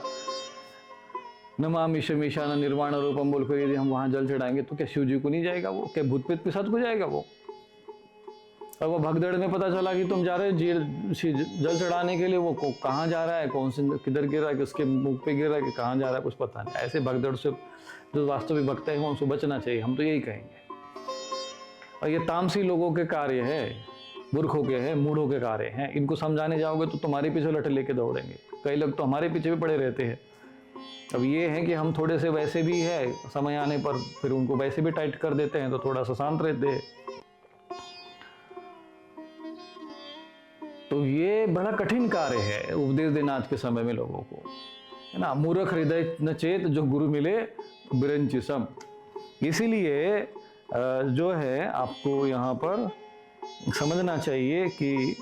नमामि शमीशान निर्वाण रूपम बोलकर यदि हम वहां जल चढ़ाएंगे तो क्या शिव जी को नहीं जाएगा वो? क्या भूत प्रेत पिशाच को जाएगा वो? अब वो भगदड़ में पता चला कि तुम जा रहे जल चढ़ाने के लिए, वो कहाँ जा रहा है, कौन से किधर गिर रहा है, किसके मुख पे गिर रहा है, कि कहाँ जा रहा है, कुछ पता नहीं। ऐसे भगदड़ से जो वास्तविक भक्त है उनसे बचना चाहिए, हम तो यही कहेंगे। और ये तामसी लोगों के कार्य है, मूर्खों के हैं, मूढ़ों के कार्य हैं। इनको समझाने जाओगे तो तुम्हारे पीछे लठ लेके दौड़ेंगे। कई लोग तो हमारे पीछे भी पड़े रहते हैं। अब ये है कि हम थोड़े से वैसे भी है, समय आने पर फिर उनको वैसे भी टाइट कर देते हैं तो थोड़ा सा शांत रहते हैं। तो ये बड़ा कठिन कार्य है उपदेश देना आज के समय में लोगों को, है ना। मूर्ख हृदय न चेत, जो गुरु मिले बिरंची सम। इसीलिए जो है आपको यहाँ पर समझना चाहिए कि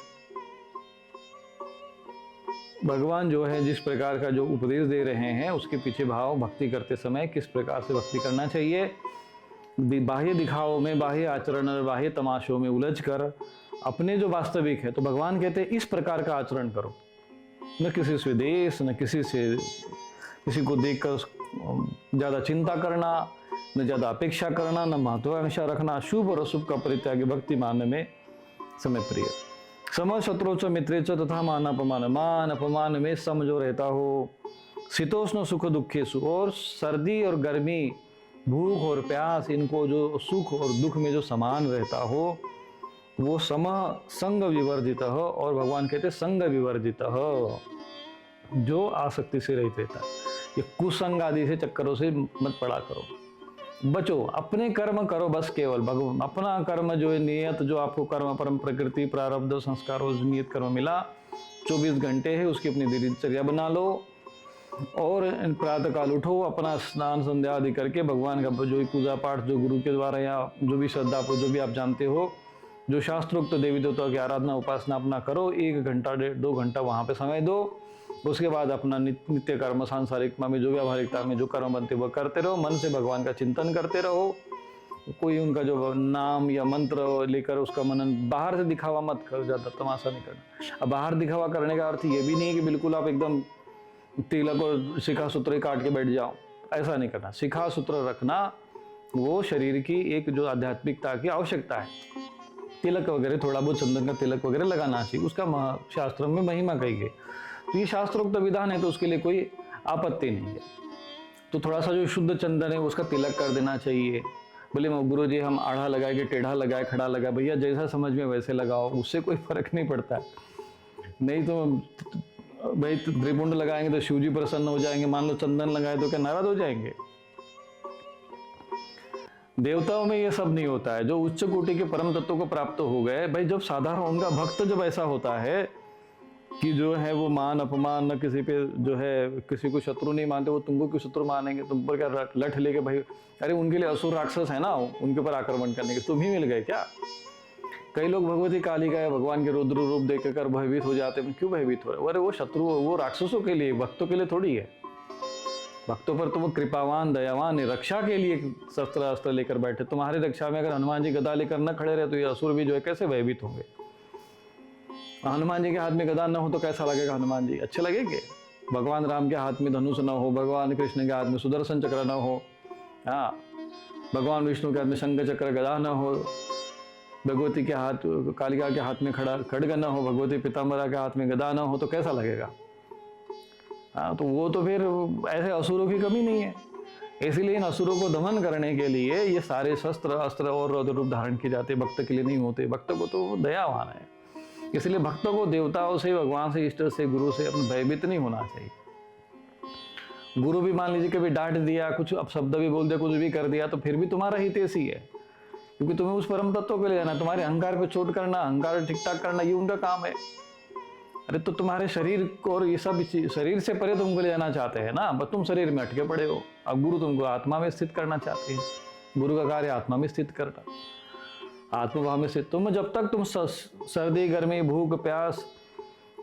भगवान जो है जिस प्रकार का जो उपदेश दे रहे हैं उसके पीछे भाव, भक्ति करते समय किस प्रकार से भक्ति करना चाहिए। बाह्य दिखावों में, बाह्य आचरण और बाह्य तमाशों में उलझ कर अपने जो वास्तविक है, तो भगवान कहते हैं इस प्रकार का आचरण करो। न किसी से देश, न किसी को देखकर ज्यादा चिंता करना, न ज्यादा अपेक्षा करना, न महत्वाकांक्षा रखना, शुभ और अशुभ का परित्याग, भक्ति मान में समय प्रिय। सम शत्रु च मित्रे च तथा मान अपमान, मान अपमान में सम जो रहता हो। शीतोष्ण सुख दुखेशु, और सर्दी और गर्मी, भूख और प्यास, इनको जो सुख और दुख में जो समान रहता हो वो सम संग विवर्जित हो। और भगवान कहते संग विवर्जित हो, जो आसक्ति से रहित रहता है। ये कुसंग आदि से चक्करों से मत पड़ा करो, बचो, अपने कर्म करो बस, केवल भगवान अपना कर्म जो है, नियत जो आपको कर्म, परम प्रकृति, प्रारब्ध, संस्कार और नियत कर्म मिला 24 घंटे है, उसकी अपनी दिनचर्या बना लो। और प्रातः काल उठो, अपना स्नान संध्या आदि करके भगवान का जो भी पूजा पाठ, जो गुरु के द्वारा या जो भी श्रद्धा जो भी आप जानते हो, जो शास्त्रोक्त तो देवी देवताओं की आराधना उपासना अपना करो। 1 घंटा 2 घंटा वहाँ पे समय दो। उसके बाद अपना नित्य कर्म, सांसारिकता में जो व्यावहारिकता में जो कर्म बनते वह करते रहो। मन से भगवान का चिंतन करते रहो। कोई उनका जो नाम या मंत्र लेकर उसका मनन, बाहर से दिखावा मत करो, ज्यादा तमाशा नहीं करना। अब बाहर दिखावा करने का अर्थ ये भी नहीं है कि बिल्कुल आप एकदम तिलक और शिखा सूत्र काट के बैठ जाओ, ऐसा नहीं करना। शिखा सूत्र रखना वो शरीर की एक जो आध्यात्मिकता की आवश्यकता है। तिलक वगैरह, थोड़ा बहुत चंदन का तिलक वगैरह लगाना चाहिए, उसका शास्त्रों में महिमा कही गई। तो ये शास्त्रोक्त विधान है तो उसके लिए कोई आपत्ति नहीं है। तो थोड़ा सा जो शुद्ध चंदन है उसका तिलक कर देना चाहिए। बोले गुरु जी हम आढ़ा लगाएंगे, टेढ़ा लगाए, खड़ा लगाए, भैया जैसा समझ में वैसे लगाओ, उससे कोई फर्क नहीं पड़ता है। नहीं तो भाई त्रिपुंड लगाएंगे तो शिव जी प्रसन्न हो जाएंगे, मान लो चंदन लगाए तो क्या नाराज हो जाएंगे? देवताओं में ये सब नहीं होता है। जो उच्च कोटि के परम तत्व को प्राप्त हो गए, भाई जब साधारण उनका भक्त जब ऐसा होता है कि जो है वो मान अपमान, न किसी पे जो है किसी को शत्रु नहीं मानते, वो तुमको क्यों शत्रु मानेंगे? तुम पर क्या लठ लेके भाई, अरे उनके लिए असुर राक्षस है ना, उनके ऊपर आक्रमण करने के, तुम ही मिल गए क्या? कई लोग भगवती काली का भगवान के रुद्र रूप देखकर भयभीत हो जाते हैं। क्यों भयभीत हो रहे? अरे वो शत्रु, वो राक्षसों के लिए, भक्तों के लिए थोड़ी है। भक्तों पर तो वो कृपावान दयावान है, रक्षा के लिए शस्त्र अस्त्र लेकर बैठे। तुम्हारी रक्षा में अगर हनुमान जी गदा लेकर न खड़े रहे तो ये असुर भी जो है कैसे भयभीत होंगे? हनुमान जी के हाथ में गदा न हो तो कैसा लगेगा? हनुमान जी अच्छे लगेंगे? भगवान राम के हाथ में धनुष न हो, भगवान कृष्ण के हाथ में सुदर्शन चक्र न हो, हाँ, भगवान विष्णु के हाथ में शंख चक्र गदा न हो, भगवती के हाथ, कालिका के हाथ में खड्ग न हो, भगवती पिताम्बरा के हाथ में गदा न हो तो कैसा लगेगा? हाँ, तो वो तो फिर ऐसे असुरों की कमी नहीं है। इसलिए इन असुरों को दमन करने के लिए ये सारे शस्त्र अस्त्र और रौद्र रूप धारण किए जाते। भक्त के लिए नहीं होते, भक्त को तो दयावान है। इसलिए भक्तों को देवताओं से, भगवान से, इष्ट से, गुरु से अपने भयभीत नहीं होना चाहिए। गुरु भी मान लीजिए कभी डांट दिया, कुछ अपशब्द भी बोल दिया, कुछ भी कर दिया, तो फिर भी तुम्हारा हित ऐसी है, क्योंकि तुम्हें उस परम तत्व के लिए जाना। तुम्हारे अहंकार पे चोट करना, अहंकार ठीक ठाक करना, ये उनका काम है। अरे तो तुम्हारे शरीर को और ये सब शरीर से परे तुमको ले जाना चाहते हैं ना, बस तुम शरीर में अटके पड़े हो। अब गुरु तुमको आत्मा में स्थित करना चाहते हैं। गुरु का कार्य आत्मा में स्थित करना, आत्मभाव में स्थित। तुम जब तक तुम सर्दी, गर्मी, भूख, प्यास,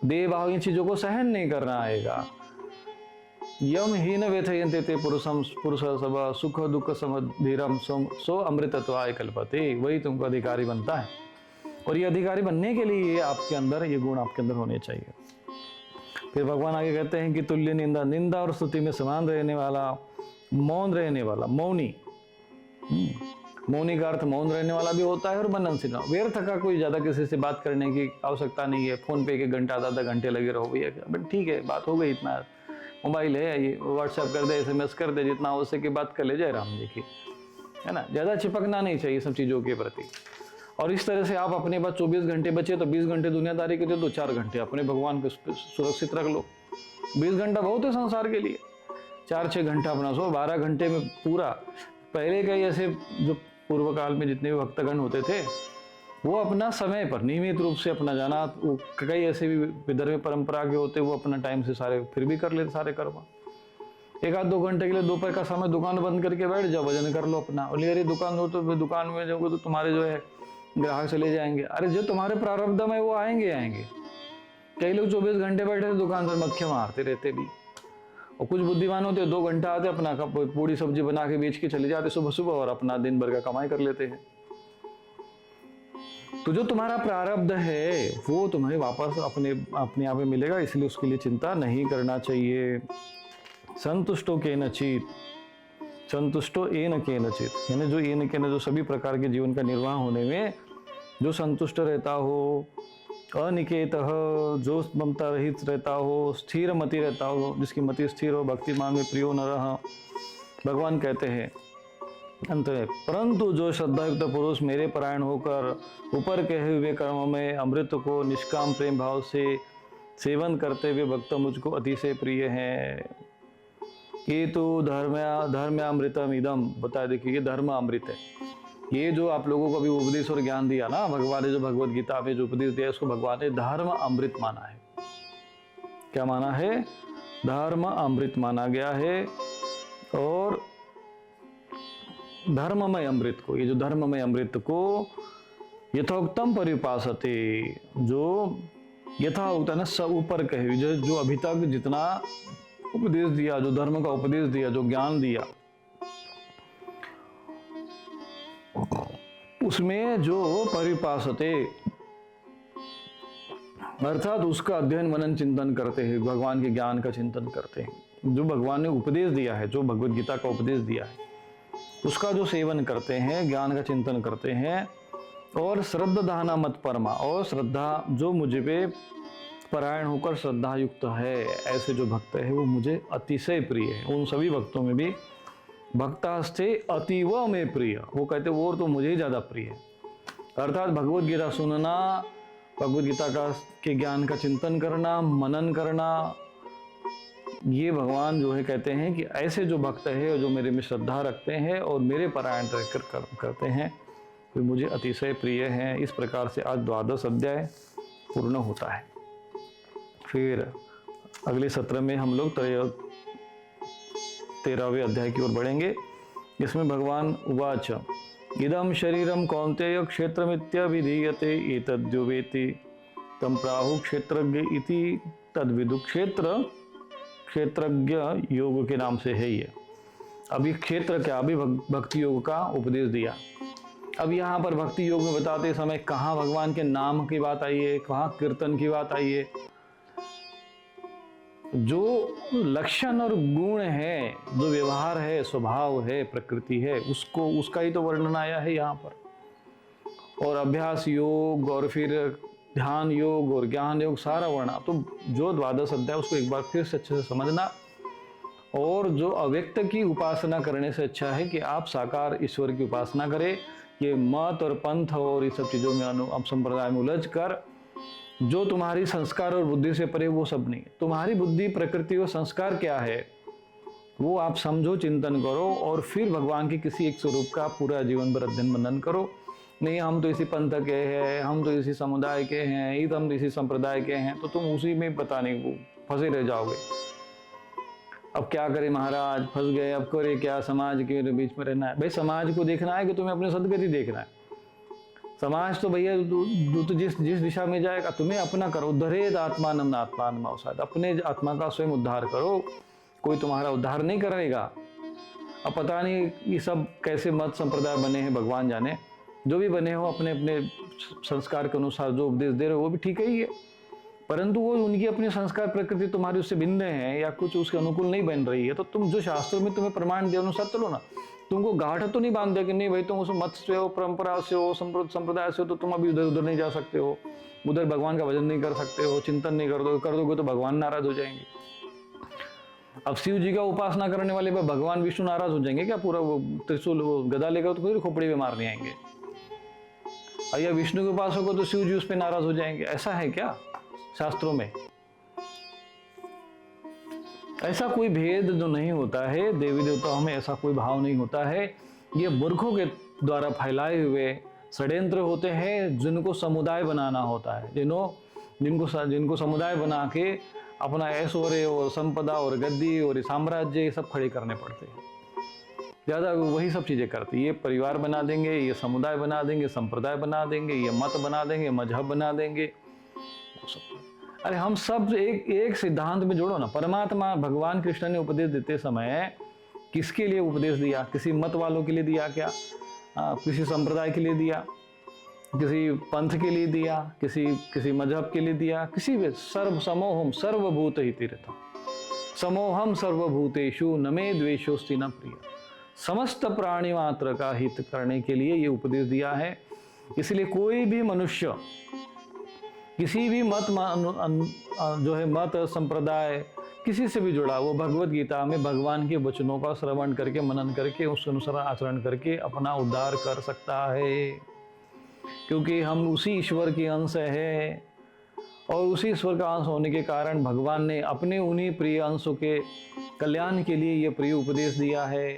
देह भाव, इन चीजों को सहन नहीं करना आएगा, यम हीन व्यथयन्ते ते पुरुषम पुरुष सब सुख दुख समधीरम सो अमृतत्वाय कल्पते, वही तुमको अधिकारी बनता है। और ये अधिकारी बनने के लिए आपके अंदर ये गुण आपके अंदर होने चाहिए। फिर भगवान आगे कहते हैं कि तुल्य निंदा, निंदा और स्तुति में समान रहने वाला, मौन रहने वाला, मौनी। मौनी का अर्थ मौन रहने वाला भी होता है और मननशील। व्यर्थ का कोई ज्यादा किसी से बात करने की आवश्यकता नहीं है। फोन पे के घंटा आधा घंटे लगे रहो भैया, बट ठीक है, बात हो गई, इतना मोबाइल है, ये व्हाट्सएप कर दे, SMS कर दे, जितना हो सके बात कर ले जाए राम जी की, है ना। ज्यादा चिपकना नहीं चाहिए सब चीजों के प्रति। और इस तरह से आप अपने पास 24 घंटे बचे तो 20 घंटे दुनियादारी के दे दो, 4 घंटे अपने भगवान को सुरक्षित रख लो। 20 घंटा बहुत है संसार के लिए, 4-6 घंटा अपना सो, 12 घंटे में पूरा। पहले कई ऐसे जो पूर्व काल में जितने भी भक्तगण होते थे, वो अपना समय पर नियमित रूप से अपना जाना, कई ऐसे भी विदर्भ परंपरा के होते, वो अपना टाइम से सारे फिर भी कर लेते सारे कर्म। 1-2 घंटे के लिए दोपहर का समय दुकान बंद करके बैठ जाओ, भजन कर लो अपना। और अरे दुकान हो तो दुकान में जाओगे तो तुम्हारे जो है ग्राहक चले जाएंगे। अरे जो तुम्हारे प्रारब्ध में वो आएंगे। कई लोग 24 घंटे बैठे थे दुकान पर, मक्खियां मारते रहते भी। और कुछ बुद्धिमान होते 2 घंटा आते, अपना पूरी सब्जी बना के बेच के चले जाते सुबह सुबह, और अपना दिन भर का कमाई कर लेते हैं। तो जो तुम्हारा प्रारब्ध है वो तुम्हें वापस अपने आप में मिलेगा, इसलिए उसके लिए चिंता नहीं करना चाहिए। संतुष्टो केनचित, संतुष्टो एन केनचित, यानी जो एन केन, जो सभी प्रकार के जीवन का निर्वाह होने में जो संतुष्ट रहता हो, अनिकेत, जो ममता रहित रहता हो, स्थिर मति रहता हो, जिसकी मति स्थिर हो, भक्तिमान में प्रियो न रहा। भगवान कहते हैं अंत में, परंतु जो श्रद्धायुक्त पुरुष मेरे परायण होकर ऊपर कहे हुए कर्म में अमृत को निष्काम प्रेम भाव से सेवन करते हुए भक्त मुझको अतिशय प्रिय है। ये तो धर्म अमृतम इदम, बता देखिए, ये धर्म अमृत है। ये जो आप लोगों को अभी उपदेश और ज्ञान दिया ना भगवान ने, जो भगवत गीता में जो उपदेश दिया, उसको भगवान ने धर्म अमृत माना है। क्या माना है? धर्म अमृत माना गया है। और धर्ममय अमृत को, ये जो धर्ममय अमृत को यथोक्तम परिपासते, जो यथाउक्त है ना, सब ऊपर कहे, जो अभी तक जितना उपदेश दिया, जो धर्म का उपदेश दिया, जो ज्ञान दिया, उसमें जो परिपासते अर्थात उसका अध्ययन मनन चिंतन करते हैं, भगवान के ज्ञान का चिंतन करते हैं, जो भगवान ने उपदेश दिया है, जो भगवत गीता का उपदेश दिया है, उसका जो सेवन करते हैं, ज्ञान का चिंतन करते हैं। और श्रद्धा दाना मत परमा, और श्रद्धा जो मुझे पे परायण होकर श्रद्धा युक्त है, ऐसे जो भक्त है वो मुझे अतिशय प्रिय है। उन सभी भक्तों में भी भक्तास्ते अतीव में प्रिय, वो कहते वो तो मुझे ही ज्यादा प्रिय है। अर्थात भगवत गीता सुनना, भगवत गीता का के ज्ञान का चिंतन करना, मनन करना, ये भगवान जो है कहते हैं कि ऐसे जो भक्त है, जो मेरे में श्रद्धा रखते हैं और मेरे परायण रहकर करते हैं, वे मुझे अतिशय प्रिय हैं। इस प्रकार से आज 12वां अध्याय पूर्ण होता है। फिर अगले सत्र में हम लोग 13वें अध्याय की ओर बढ़ेंगे। इसमें भगवान उवाच, इदम शरीरम कौन्तेय क्षेत्रमित्यभिधीयते एतद्यो वेति तम प्राहु क्षेत्रज्ञ इति तद्विदु। क्षेत्रज्ञ योग के नाम से है ये। अभी क्षेत्र क्या, अभी भक्ति योग का उपदेश दिया। अब यहाँ पर भक्ति योग में बताते समय कहाँ भगवान के नाम की बात आई है, कहाँ कीर्तन की बात आई है। जो लक्षण और गुण है, जो व्यवहार है, स्वभाव है, प्रकृति है, उसको उसका ही तो वर्णन आया है यहाँ पर। और अभ्यास योग और फिर ध्यान योग और ज्ञान योग सारा वर्णन। तो जो 12वां अध्याय उसको एक बार फिर से अच्छे से समझना। और जो अव्यक्त की उपासना करने से अच्छा है कि आप साकार ईश्वर की उपासना करें। ये मत और पंथ और इस सब चीज़ों में संप्रदाय में उलझ कर जो तुम्हारी संस्कार और बुद्धि से परे, वो सब नहीं। तुम्हारी बुद्धि, प्रकृति और संस्कार क्या है, वो आप समझो, चिंतन करो और फिर भगवान के किसी एक स्वरूप का पूरा जीवन भर अध्ययन मनन करो। नहीं हम तो इसी पंथ के हैं, हम तो इसी समुदाय के हैं, ये तो हम इसी संप्रदाय के हैं, तो तुम उसी में पता नहीं फंसे रह जाओगे। अब क्या करें महाराज, फंस गए, अब करे क्या, समाज के बीच में रहना है। भाई समाज को देखना है कि तुम्हें अपनी सदगति देखना है। समाज तो भैया तो जिस दिशा में जाएगा, तुम्हें अपना करो। उद्धरेद आत्मानम आत्मान अवसाद, अपने आत्मा का स्वयं उद्धार करो, कोई तुम्हारा उद्धार नहीं करेगा। अब पता नहीं ये सब कैसे मत संप्रदाय बने हैं, भगवान जाने। जो भी बने हो अपने अपने संस्कार के अनुसार जो उपदेश दे रहे हो वो भी ठीक ही है, परंतु वो उनकी अपनी संस्कार प्रकृति तुम्हारी उससे भिन्न है या कुछ उसके अनुकूल नहीं बन रही है, तो तुम जो शास्त्रों में तुम्हें प्रमाण दे अनुसार चलो ना। तुमको गाढ़ तो नहीं बांध दिया कि नहीं भाई तुम उस मत से हो, परंपरा से हो, संप्रदाय से हो, तो तुम अभी उधर उधर नहीं जा सकते हो, उधर भगवान का भजन नहीं कर सकते हो, चिंतन नहीं कर दोगे तो भगवान नाराज हो जाएंगे। अब शिव जी का उपासना करने वाले पर भगवान विष्णु नाराज हो जाएंगे क्या? पूरा वो त्रिशूल वो गदा लेकर तो फिर खोपड़ी में मारने आएंगे। या विष्णु के उपासक हो तो शिव जी उस पर नाराज हो जाएंगे। ऐसा है क्या शास्त्रों में? ऐसा कोई भेद जो नहीं होता है, देवी देवताओं में ऐसा कोई भाव नहीं होता है। ये मूर्खों के द्वारा फैलाए हुए षड्यंत्र होते हैं जिनको समुदाय बनाना होता है, जिनको समुदाय बना के अपना ऐश्वर्य और संपदा और गद्दी और साम्राज्य ये सब खड़े करने पड़ते हैं। ज़्यादा वही सब चीज़ें करती है। ये परिवार बना देंगे, ये समुदाय बना देंगे, संप्रदाय बना देंगे, ये मत बना देंगे, मजहब बना देंगे, वो सब। अरे हम सब एक सिद्धांत में जोड़ो ना। परमात्मा भगवान कृष्ण ने उपदेश देते समय किसके लिए उपदेश दिया? किसी मत वालों के लिए दिया क्या? किसी संप्रदाय के लिए दिया, किसी पंथ के लिए दिया, किसी मजहब के लिए दिया? किसी भी समोहम सर्वभूत हितिरता, समोहम सर्वभूतेषु न मे द्वेषोस्ति न प्रिय। समस्त प्राणी मात्र का हित करने के लिए ये उपदेश दिया है। इसलिए कोई भी मनुष्य किसी भी मत जो है मत संप्रदाय किसी से भी जुड़ा, वो भगवत गीता में भगवान के वचनों का श्रवण करके मनन करके उसके अनुसार आचरण करके अपना उद्धार कर सकता है। क्योंकि हम उसी ईश्वर के अंश है और उसी ईश्वर का अंश होने के कारण भगवान ने अपने उन्हीं प्रिय अंशों के कल्याण के लिए ये प्रिय उपदेश दिया है,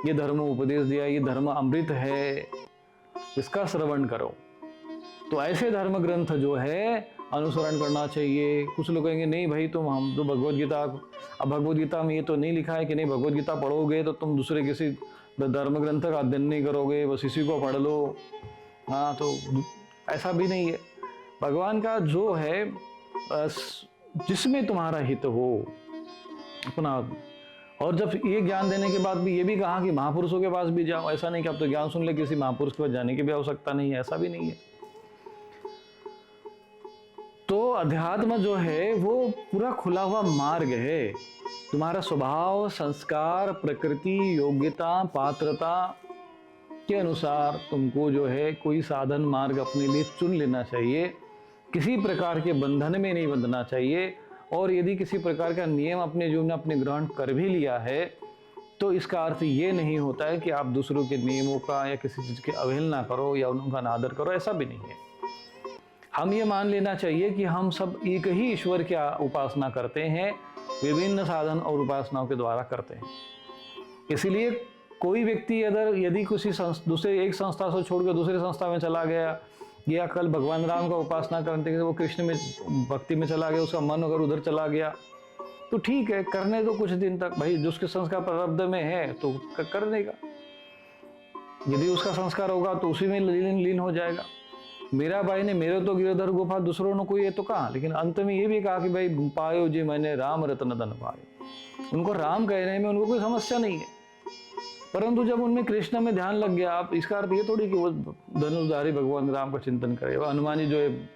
ये धर्म उपदेश दिया। ये धर्म अमृत है, इसका श्रवण करो। तो ऐसे धर्म ग्रंथ जो है अनुसरण करना चाहिए। कुछ लोग कहेंगे नहीं भाई तुम हम तो भगवत गीता, अब भगवत गीता में ये तो नहीं लिखा है कि नहीं भगवत गीता पढ़ोगे तो तुम दूसरे किसी धर्म ग्रंथ का अध्ययन नहीं करोगे, बस इसी को पढ़ लो। हाँ, तो ऐसा भी नहीं है। भगवान का जो है जिसमें तुम्हारा हित हो अपना। और जब ये ज्ञान देने के बाद भी ये भी कहा कि महापुरुषों के पास भी जाओ। ऐसा नहीं कि अब तो ज्ञान सुन ले, किसी महापुरुष के पास जाने की भी आवश्यकता नहीं है, ऐसा भी नहीं है। तो अध्यात्म जो है वो पूरा खुला हुआ मार्ग है। तुम्हारा स्वभाव, संस्कार, प्रकृति, योग्यता, पात्रता के अनुसार तुमको जो है कोई साधन मार्ग अपने लिए चुन लेना चाहिए। किसी प्रकार के बंधन में नहीं बंधना चाहिए। और यदि किसी प्रकार का नियम अपने जीवन में अपने ग्रहण कर भी लिया है तो इसका अर्थ ये नहीं होता है कि आप दूसरों के नियमों का या किसी चीज़ की अवहेलना करो या उनका अनादर करो, ऐसा भी नहीं है। हम ये मान लेना चाहिए कि हम सब एक ही ईश्वर की उपासना करते हैं, विभिन्न साधन और उपासनाओं के द्वारा करते हैं। इसलिए कोई व्यक्ति अगर यदि किसी दूसरे एक संस्था से छोड़कर दूसरी संस्था में चला गया या कल भगवान राम का उपासना करते हैं वो कृष्ण में भक्ति में चला गया, उसका मन अगर उधर चला गया तो ठीक है, करने दो कुछ दिन तक। भाई जिसके संस्कार प्रारब्ध में है तो कर देगा। यदि उसका संस्कार होगा तो उसी में लीन हो जाएगा। मेरा भाई ने मेरे तो गिरधर गुफा, दूसरों ने कोई ये तो कहा, लेकिन अंत में ये भी कहा कि भाई पायो जी मैंने राम रत्न धन पायो। उनको राम कहने में उनको कोई समस्या नहीं है, परंतु जब उनमें कृष्ण में ध्यान लग गया, आप इसका अर्थ ये थोड़ी कि वो धनुषधारी भगवान राम का चिंतन करे, वह हनुमान जी जो है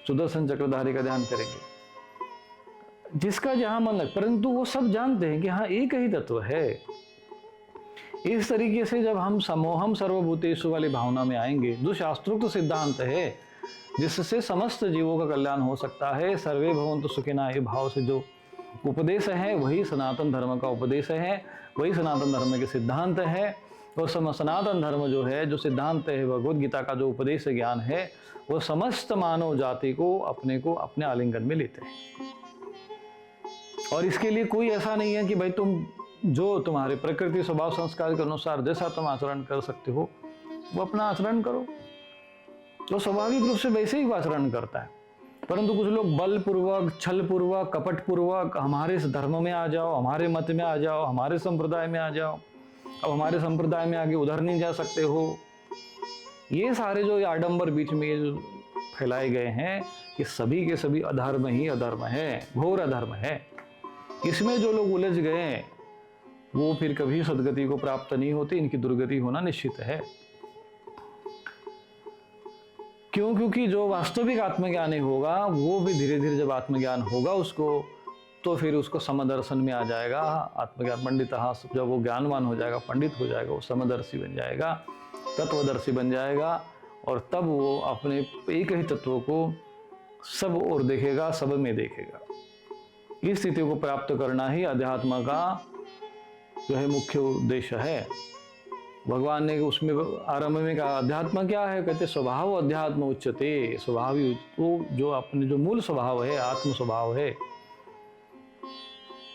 सुदर्शन चक्रधारी का ध्यान करेंगे। जिसका जहां मन लग, परंतु वो सब जानते हैं कि हाँ एक ही तत्व है। इस तरीके से जब हम समोहम सर्वभूतेषु वाली भावना में आएंगे, जो शास्त्रोक्त तो सिद्धांत है जिससे समस्त जीवों का कल्याण हो सकता है, सर्वे भवन्तु सुखिनः ये भाव से जो उपदेश है वही सनातन धर्म का उपदेश है, वही सनातन धर्म के सिद्धांत है। और सनातन धर्म जो है, जो सिद्धांत है, भगवद गीता का जो उपदेश ज्ञान है, वो समस्त मानव जाति को अपने आलिंगन में लेते हैं। और इसके लिए कोई ऐसा नहीं है कि भाई तुम जो तुम्हारे प्रकृति स्वभाव संस्कार के अनुसार जैसा तुम आचरण कर सकते हो वो अपना आचरण करो। तो स्वाभाविक रूप से वैसे ही आचरण करता है। परंतु कुछ लोग बलपूर्वक, छलपूर्वक, कपटपूर्वक हमारे इस धर्म में आ जाओ, हमारे मत में आ जाओ, हमारे संप्रदाय में आ जाओ, अब हमारे संप्रदाय में आगे उधर नहीं जा सकते हो, ये सारे जो आडंबर बीच में जो फैलाए गए हैं, ये सभी के सभी अधर्म ही अधर्म है, घोर अधर्म है। इसमें जो लोग उलझ गए वो फिर कभी सदगति को प्राप्त नहीं होते, इनकी दुर्गति होना निश्चित है। क्यों? क्योंकि जो वास्तविक आत्मज्ञानी होगा वो भी धीरे धीरे जब आत्मज्ञान होगा उसको, तो फिर उसको समदर्शन में आ जाएगा। आत्मज्ञान पंडित जब वो ज्ञानवान हो जाएगा, पंडित हो जाएगा, वो समदर्शी बन जाएगा, तत्वदर्शी बन जाएगा, और तब वो अपने एक ही तत्व को सब ओर देखेगा, सब में देखेगा। इस स्थिति को प्राप्त करना ही अध्यात्म का जो है मुख्य उद्देश्य है। भगवान ने उसमें आरंभ में कहा अध्यात्म क्या है, कहते स्वभाव अध्यात्म उच्चते। स्वभाव वो जो अपने जो मूल स्वभाव है, आत्म स्वभाव है,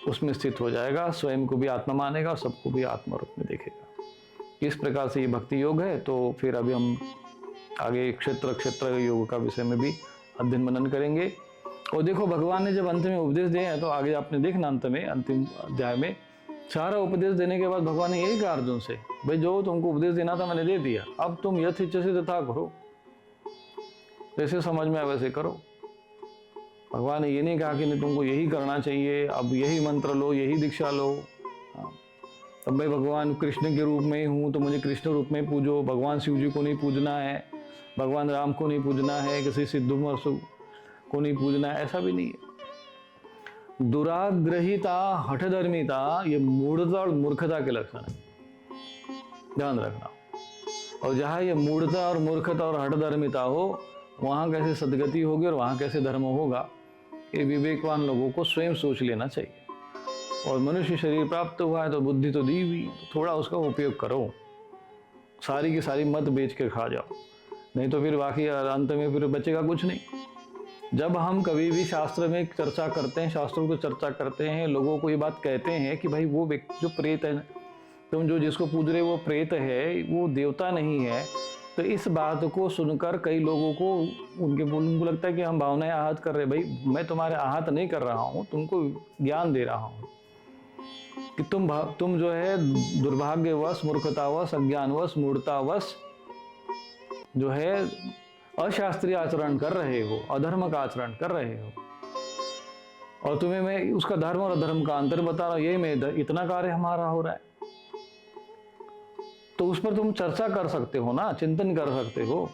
उसमें स्थित हो जाएगा, स्वयं को भी आत्मा मानेगा, सबको भी आत्मा रूप में देखेगा। इस प्रकार से ये भक्ति योग है। तो फिर अभी हम आगे क्षेत्र योग का विषय में भी अध्ययन मनन करेंगे। और देखो भगवान ने जब अंत में उपदेश दिए हैं, तो आगे आपने देखना अंत में, अंतिम अध्याय में सारा उपदेश देने के बाद भगवान ने यही कहा अर्जुन से, भाई जो तुमको उपदेश देना था मैंने दे दिया, अब तुम यथ इच्छा से तथा करो, जैसे समझ में आए वैसे करो। भगवान ने ये नहीं कहा कि नहीं तुमको यही करना चाहिए, अब यही मंत्र लो, यही दीक्षा लो। अब मैं भगवान कृष्ण के रूप में ही हूँ तो मुझे कृष्ण रूप में पूजो, भगवान शिव जी को नहीं पूजना है, भगवान राम को नहीं पूजना है, किसी सिद्धू मरसू को नहीं पूजना है, ऐसा भी नहीं है। दुराग्रहिता, हठधर्मिता, ये मूढ़ता और मूर्खता के लक्षण है, ध्यान रखना। और जहाँ ये मूढ़ता और मूर्खता और हठधर्मिता हो, वहाँ कैसे सदगति होगी और वहाँ कैसे धर्म होगा, ये विवेकवान लोगों को स्वयं सोच लेना चाहिए। और मनुष्य शरीर प्राप्त हुआ है तो बुद्धि तो दी हुई, तो थोड़ा उसका उपयोग करो, सारी की सारी मत बेच के खा जाओ, नहीं तो फिर बाकी अंत में फिर बचेगा कुछ नहीं। जब हम कभी भी शास्त्र में चर्चा करते हैं, शास्त्रों को चर्चा करते हैं, लोगों को ये बात कहते हैं कि भाई वो व्यक्ति जो प्रेत है, तुम जो जिसको पूज रहे वो प्रेत है, वो देवता नहीं है, तो इस बात को सुनकर कई लोगों को उनको लगता है कि हम भावनाएं आहत कर रहे। भाई मैं तुम्हारे आहत नहीं कर रहा हूँ, तुमको ज्ञान दे रहा हूँ कि तुम जो है दुर्भाग्यवश, मूर्खतावश, अज्ञानवश, मूढ़तावश जो है अशास्त्रीय आचरण कर रहे हो, अधर्म का आचरण कर रहे हो, और तुम्हें मैं उसका धर्म और अधर्म का अंतर बता रहा हूं, ये मैं इतना कार्य हमारा हो रहा है, तो उस पर तुम चर्चा कर सकते हो ना, चिंतन कर सकते हो।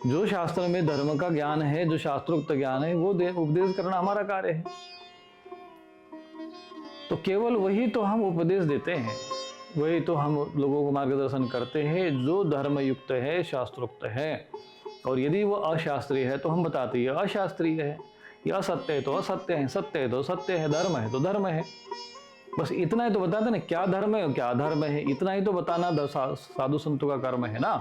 जो शास्त्र में धर्म का ज्ञान है, जो शास्त्रोक्त ज्ञान है, वो उपदेश करना हमारा कार्य है। तो केवल वही तो हम उपदेश देते हैं, वही तो हम लोगों को मार्गदर्शन करते हैं जो धर्म युक्त है, शास्त्रोक्त है। और यदि वो अशास्त्रीय है तो हम बताते हैं अशास्त्रीय है, या असत्य है तो असत्य है, सत्य है तो सत्य है, धर्म है तो धर्म है। बस इतना ही तो बताते ना, क्या धर्म है क्या अधर्म है, इतना ही तो बताना साधु संतों का कर्म है ना।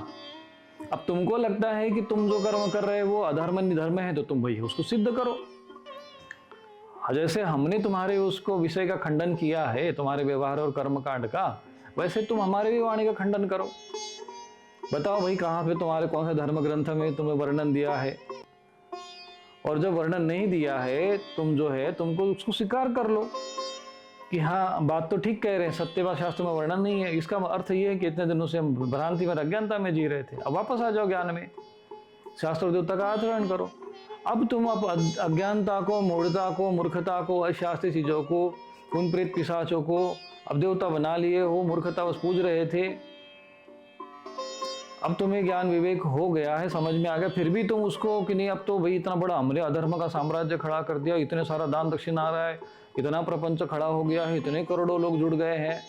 अब तुमको लगता है कि तुम जो कर्म कर रहे हो वो अधर्म निधर्म है, तो तुम भाई उसको सिद्ध करो। जैसे हमने तुम्हारे उसको विषय का खंडन किया है, तुम्हारे व्यवहार और कर्म कांड का, वैसे तुम हमारे भी वाणी का खंडन करो। बताओ भाई कहाँ पे तुम्हारे कौन से धर्म ग्रंथ में तुम्हें वर्णन दिया है, और जब वर्णन नहीं दिया है तुम जो है तुमको उसको स्वीकार कर लो कि हाँ बात तो ठीक कह रहे हैं, सत्यवाद शास्त्र में वर्णन नहीं है। इसका अर्थ ये है कि इतने दिनों से हम भ्रांति में, अज्ञानता में जी रहे थे, अब वापस आ जाओ ज्ञान में, शास्त्र देवता का आचरण करो। अब तुम अज्ञानता को, मूढ़ता को, मूर्खता को, अशास्त्रीय चीजों को, उन प्रेत पिशाचों को अब देवता बना लिए हो, मूर्खता बस पूज रहे थे। अब तुम्हें ज्ञान विवेक हो गया है, समझ में आ गया, फिर भी तुम उसको कि नहीं अब तो भाई इतना बड़ा हमने अधर्म का साम्राज्य खड़ा कर दिया, इतने सारा दान दक्षिणा आ रहा है, इतना प्रपंच खड़ा हो गया है, इतने करोड़ों लोग जुड़ गए हैं,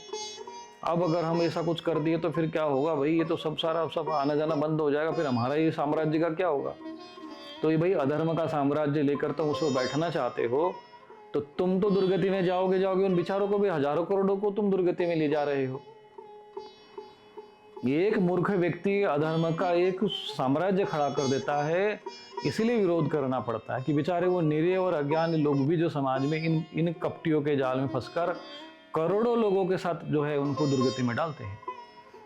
अब अगर हम ऐसा कुछ कर दिए तो फिर क्या होगा भाई, ये तो सब सारा सब आना जाना बंद हो जाएगा, फिर हमारा ये साम्राज्य का क्या होगा। तो ये भाई अधर्म का साम्राज्य लेकर तुम उसमें बैठना चाहते हो, तो तुम तो दुर्गति में जाओगे, उन विचारों को भी, हजारों करोड़ों को तुम दुर्गति में ले जा रहे हो। एक मूर्ख व्यक्ति अधर्म का एक साम्राज्य खड़ा कर देता है, इसलिए विरोध करना पड़ता है कि बेचारे वो निरीह और अज्ञानी लोग भी जो समाज में इन कपटियों के जाल में फंसकर करोड़ों लोगों के साथ जो है उनको दुर्गति में डालते हैं।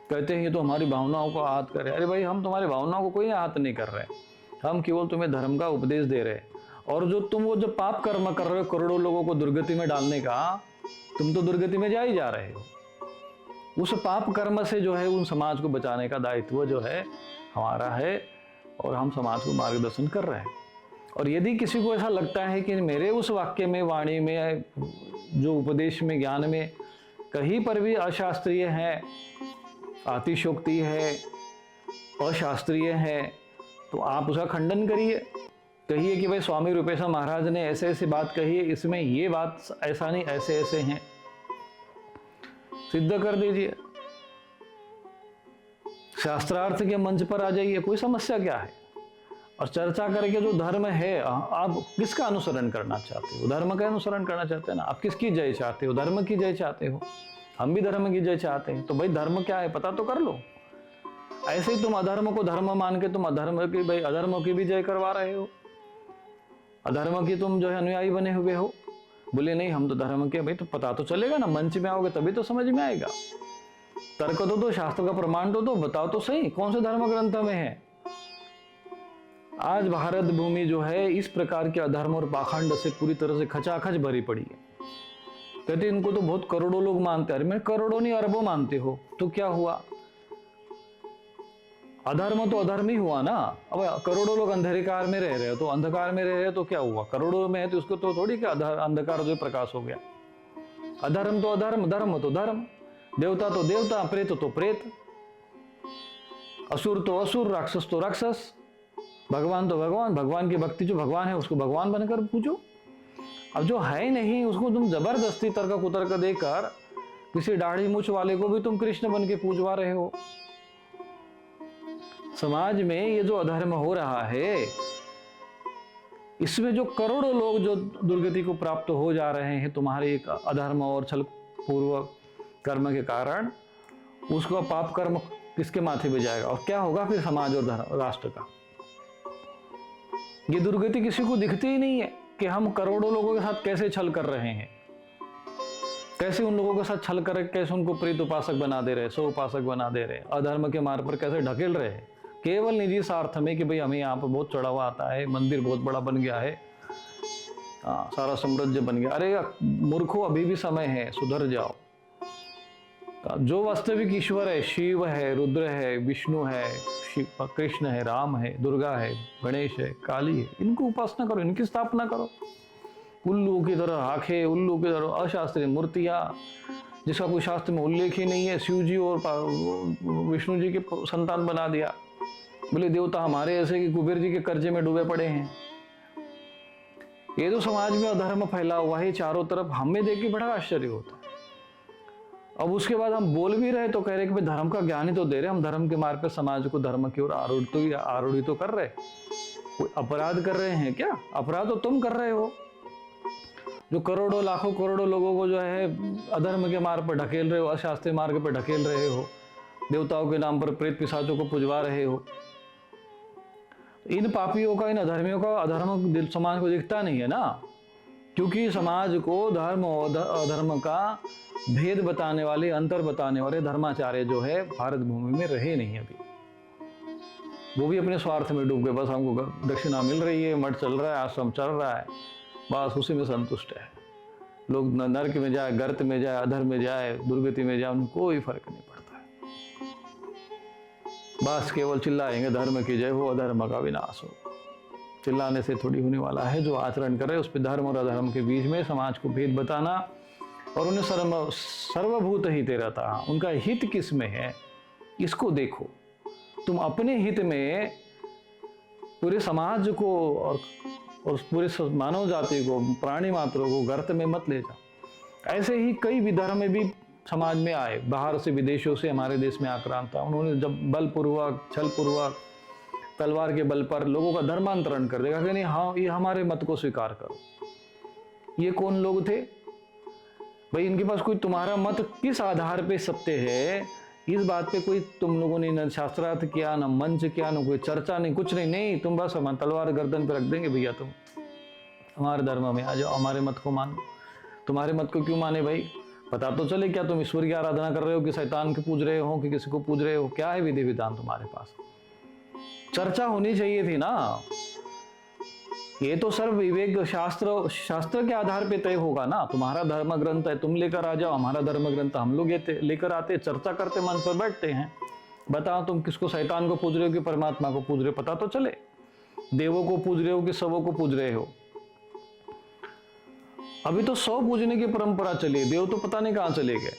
कहते हैं ये तो हमारी भावनाओं को आहत कर रहे हैं। अरे भाई, हम तुम्हारी भावनाओं को कोई आहत नहीं कर रहे, हम केवल तुम्हें धर्म का उपदेश दे रहे हैं। और जो तुम वो जो पाप कर्म कर रहे हो करोड़ों लोगों को दुर्गति में डालने का, तुम तो दुर्गति में जा ही जा रहे हो। उस पाप कर्म से जो है उन समाज को बचाने का दायित्व जो है हमारा है, और हम समाज को मार्गदर्शन कर रहे हैं। और यदि किसी को ऐसा लगता है कि मेरे उस वाक्य में, वाणी में, जो उपदेश में, ज्ञान में कहीं पर भी अशास्त्रीय है, अतिशोक्ति है, अशास्त्रीय है, तो आप उसका खंडन करिए। कहिए कि भाई स्वामी रूपेशा महाराज ने ऐसे ऐसी बात कही है, इसमें ये बात ऐसा नहीं, ऐसे ऐसे हैं, सिद्ध कर दीजिए। शास्त्रार्थ के मंच पर आ जाइए, कोई समस्या क्या है। और चर्चा करके जो धर्म है, आप किसका अनुसरण करना चाहते हो? धर्म का अनुसरण करना चाहते हैं ना। आप किसकी जय चाहते हो? धर्म की जय चाहते हो। हम भी धर्म की जय चाहते हैं। तो भाई धर्म क्या है पता तो कर लो। ऐसे ही तुम अधर्म को धर्म मान के तुम अधर्म की, भाई अधर्म की भी जय करवा रहे हो, अधर्म की तुम जो है अनुयायी बने हुए हो। बोले नहीं हम तो धर्म के, भाई तो पता तो चलेगा ना, मंच में आओगे तभी तो समझ में आएगा। तर्क तो दो, शास्त्र का प्रमाण तो दो, बताओ तो सही कौन से धर्म ग्रंथ में है। आज भारत भूमि जो है इस प्रकार के अधर्म और पाखंड से पूरी तरह से खचाखच भरी पड़ी है। कहते इनको तो बहुत करोड़ों लोग मानते हैं। अरे मैं करोड़ों नहीं अरबों मानते हो तो क्या हुआ? अधर्म तो अधर्म ही हुआ ना। अब करोड़ों लोग अंधकार में रह रहे हो तो अंधकार में रह रहे हो तो क्या हुआ? करोड़ों में है तो उसको तो थोड़ी क्या अंधकार जो प्रकाश हो गया। अधर्म तो अधर्म, धर्म तो धर्म, देवता तो देवता, प्रेत तो प्रेत, असुर तो असुर, राक्षस तो राक्षस, भगवान तो भगवान। भगवान की भक्ति, जो भगवान है उसको भगवान बनकर पूजो। अब जो है नहीं उसको तुम जबरदस्ती तर्क कुतर्क देकर किसी दाढ़ी मूछ वाले को भी तुम कृष्ण बन के पूजवा रहे हो। समाज में ये जो अधर्म हो रहा है, इसमें जो करोड़ों लोग जो दुर्गति को प्राप्त हो जा रहे हैं तुम्हारे एक अधर्म और छल पूर्वक कर्म के कारण, उसका पाप कर्म किसके माथे पे जाएगा और क्या होगा फिर समाज और राष्ट्र का? ये दुर्गति किसी को दिखती ही नहीं है कि हम करोड़ों लोगों के साथ कैसे छल कर रहे हैं, कैसे उन लोगों के साथ छल कर, कैसे उनको प्रेत उपासक बना दे रहे, सो उपासक बना दे रहे, अधर्म के मार्ग पर कैसे ढकेल रहे हैं, केवल निजी स्वार्थ में कि भाई हमें यहाँ पर बहुत चढ़ावा आता है, मंदिर बहुत बड़ा बन गया है, सारा साम्राज्य बन गया। अरे मूर्खों, अभी भी समय है, सुधर जाओ। जो वास्तविक ईश्वर है, शिव है, रुद्र है, विष्णु है, कृष्ण है, राम है, दुर्गा है, गणेश है, काली है, इनको उपासना करो, इनकी स्थापना करो। उल्लू की तरह आंखें, उल्लू की तरह अशास्त्रीय मूर्तियां जिसका कोई शास्त्र में उल्लेख ही नहीं है, शिव जी और विष्णु जी के संतान बना दिया। बोले देवता हमारे ऐसे कि कुबेर जी के कर्जे में डूबे पड़े हैं। ये तो समाज में अधर्म फैला हुआ है चारों तरफ, हमें देख के बड़ा आश्चर्य होता है। अब उसके बाद हम बोल भी रहे तो कह रहे कि भाई धर्म का ज्ञान ही तो दे रहे, हम धर्म के मार्ग पे समाज को धर्म की ओर आरूढ़ित तो कर रहे। कोई अपराध कर रहे हैं क्या? अपराध तो तुम कर रहे हो, जो करोड़ों लाखों करोड़ों लोगों को जो है अधर्म के मार्ग पर ढकेल रहे हो, अशास्त्रीय मार्ग पर ढकेल रहे हो, देवताओं के नाम पर प्रेत पिशाचों को पुजवा रहे हो। इन पापियों का, इन अधर्मियों का अधर्म समाज को दिखता नहीं है ना, क्योंकि समाज को धर्म और अधर्म का भेद बताने वाले, अंतर बताने वाले धर्माचार्य जो है भारत भूमि में रहे नहीं। अभी वो भी अपने स्वार्थ में डूब गए। बस हमको दक्षिणा मिल रही है, मठ चल रहा है, आश्रम चल रहा है, बस उसी में संतुष्ट है। लोग नरक में जाए, गर्त में जाए, अधर्म में जाए, दुर्गति में जाए, उनको कोई फर्क नहीं पड़ता है। बस केवल चिल्लाएंगे धर्म की जय हो, अधर्म का विनाश हो। चिल्लाने से थोड़ी होने वाला है। जो आचरण करे उस पर धर्म और अधर्म के बीच में समाज को भेद बताना और उन्हें सर्वभूत हित रहता, उनका हित किस में है इसको देखो। तुम अपने हित में पूरे समाज को और पूरे मानव जाति को, प्राणी मात्रों को गर्त में मत ले जाओ। ऐसे ही कई विधर्म में भी समाज में आए, बाहर से, विदेशों से हमारे देश में आक्रांता। उन्होंने जब बलपूर्वक, छलपूर्वक, तलवार के बल पर लोगों का धर्मांतरण कर देगा कि नहीं, हाँ ये हमारे मत को स्वीकार करो। ये कौन लोग थे भाई? इनके पास कोई तुम्हारा मत किस आधार पे सत्य है, इस बात पे कोई तुम लोगों ने न शास्त्रार्थ किया, न मंच किया, न कोई चर्चा नहीं, कुछ नहीं। तुम बस हम तलवार गर्दन पे रख देंगे, भैया तुम हमारे धर्म में आ जाओ, हमारे मत को मानो। तुम्हारे मत को क्यों माने भाई? पता तो चले, क्या तुम ईश्वर की आराधना कर रहे हो कि शैतान के पूज रहे हो कि किसी को पूज रहे हो, क्या है विधि विधान तुम्हारे पास? चर्चा होनी चाहिए थी ना। ये तो सर्व विवेक शास्त्र के आधार पे तय होगा ना। तुम्हारा धर्म ग्रंथ है, तुम लेकर आ जाओ, हमारा धर्म ग्रंथ हम लोग लेकर आते, चर्चा करते, मन पर बैठते हैं। बताओ तुम किसको, शैतान को पूज रहे हो कि परमात्मा को पूज रहे हो, पता तो चले। देवों को पूज रहे हो कि सबों को पूज रहे हो। अभी तो 100 पूजने की परंपरा चली, देव तो पता नहीं कहां चले गए।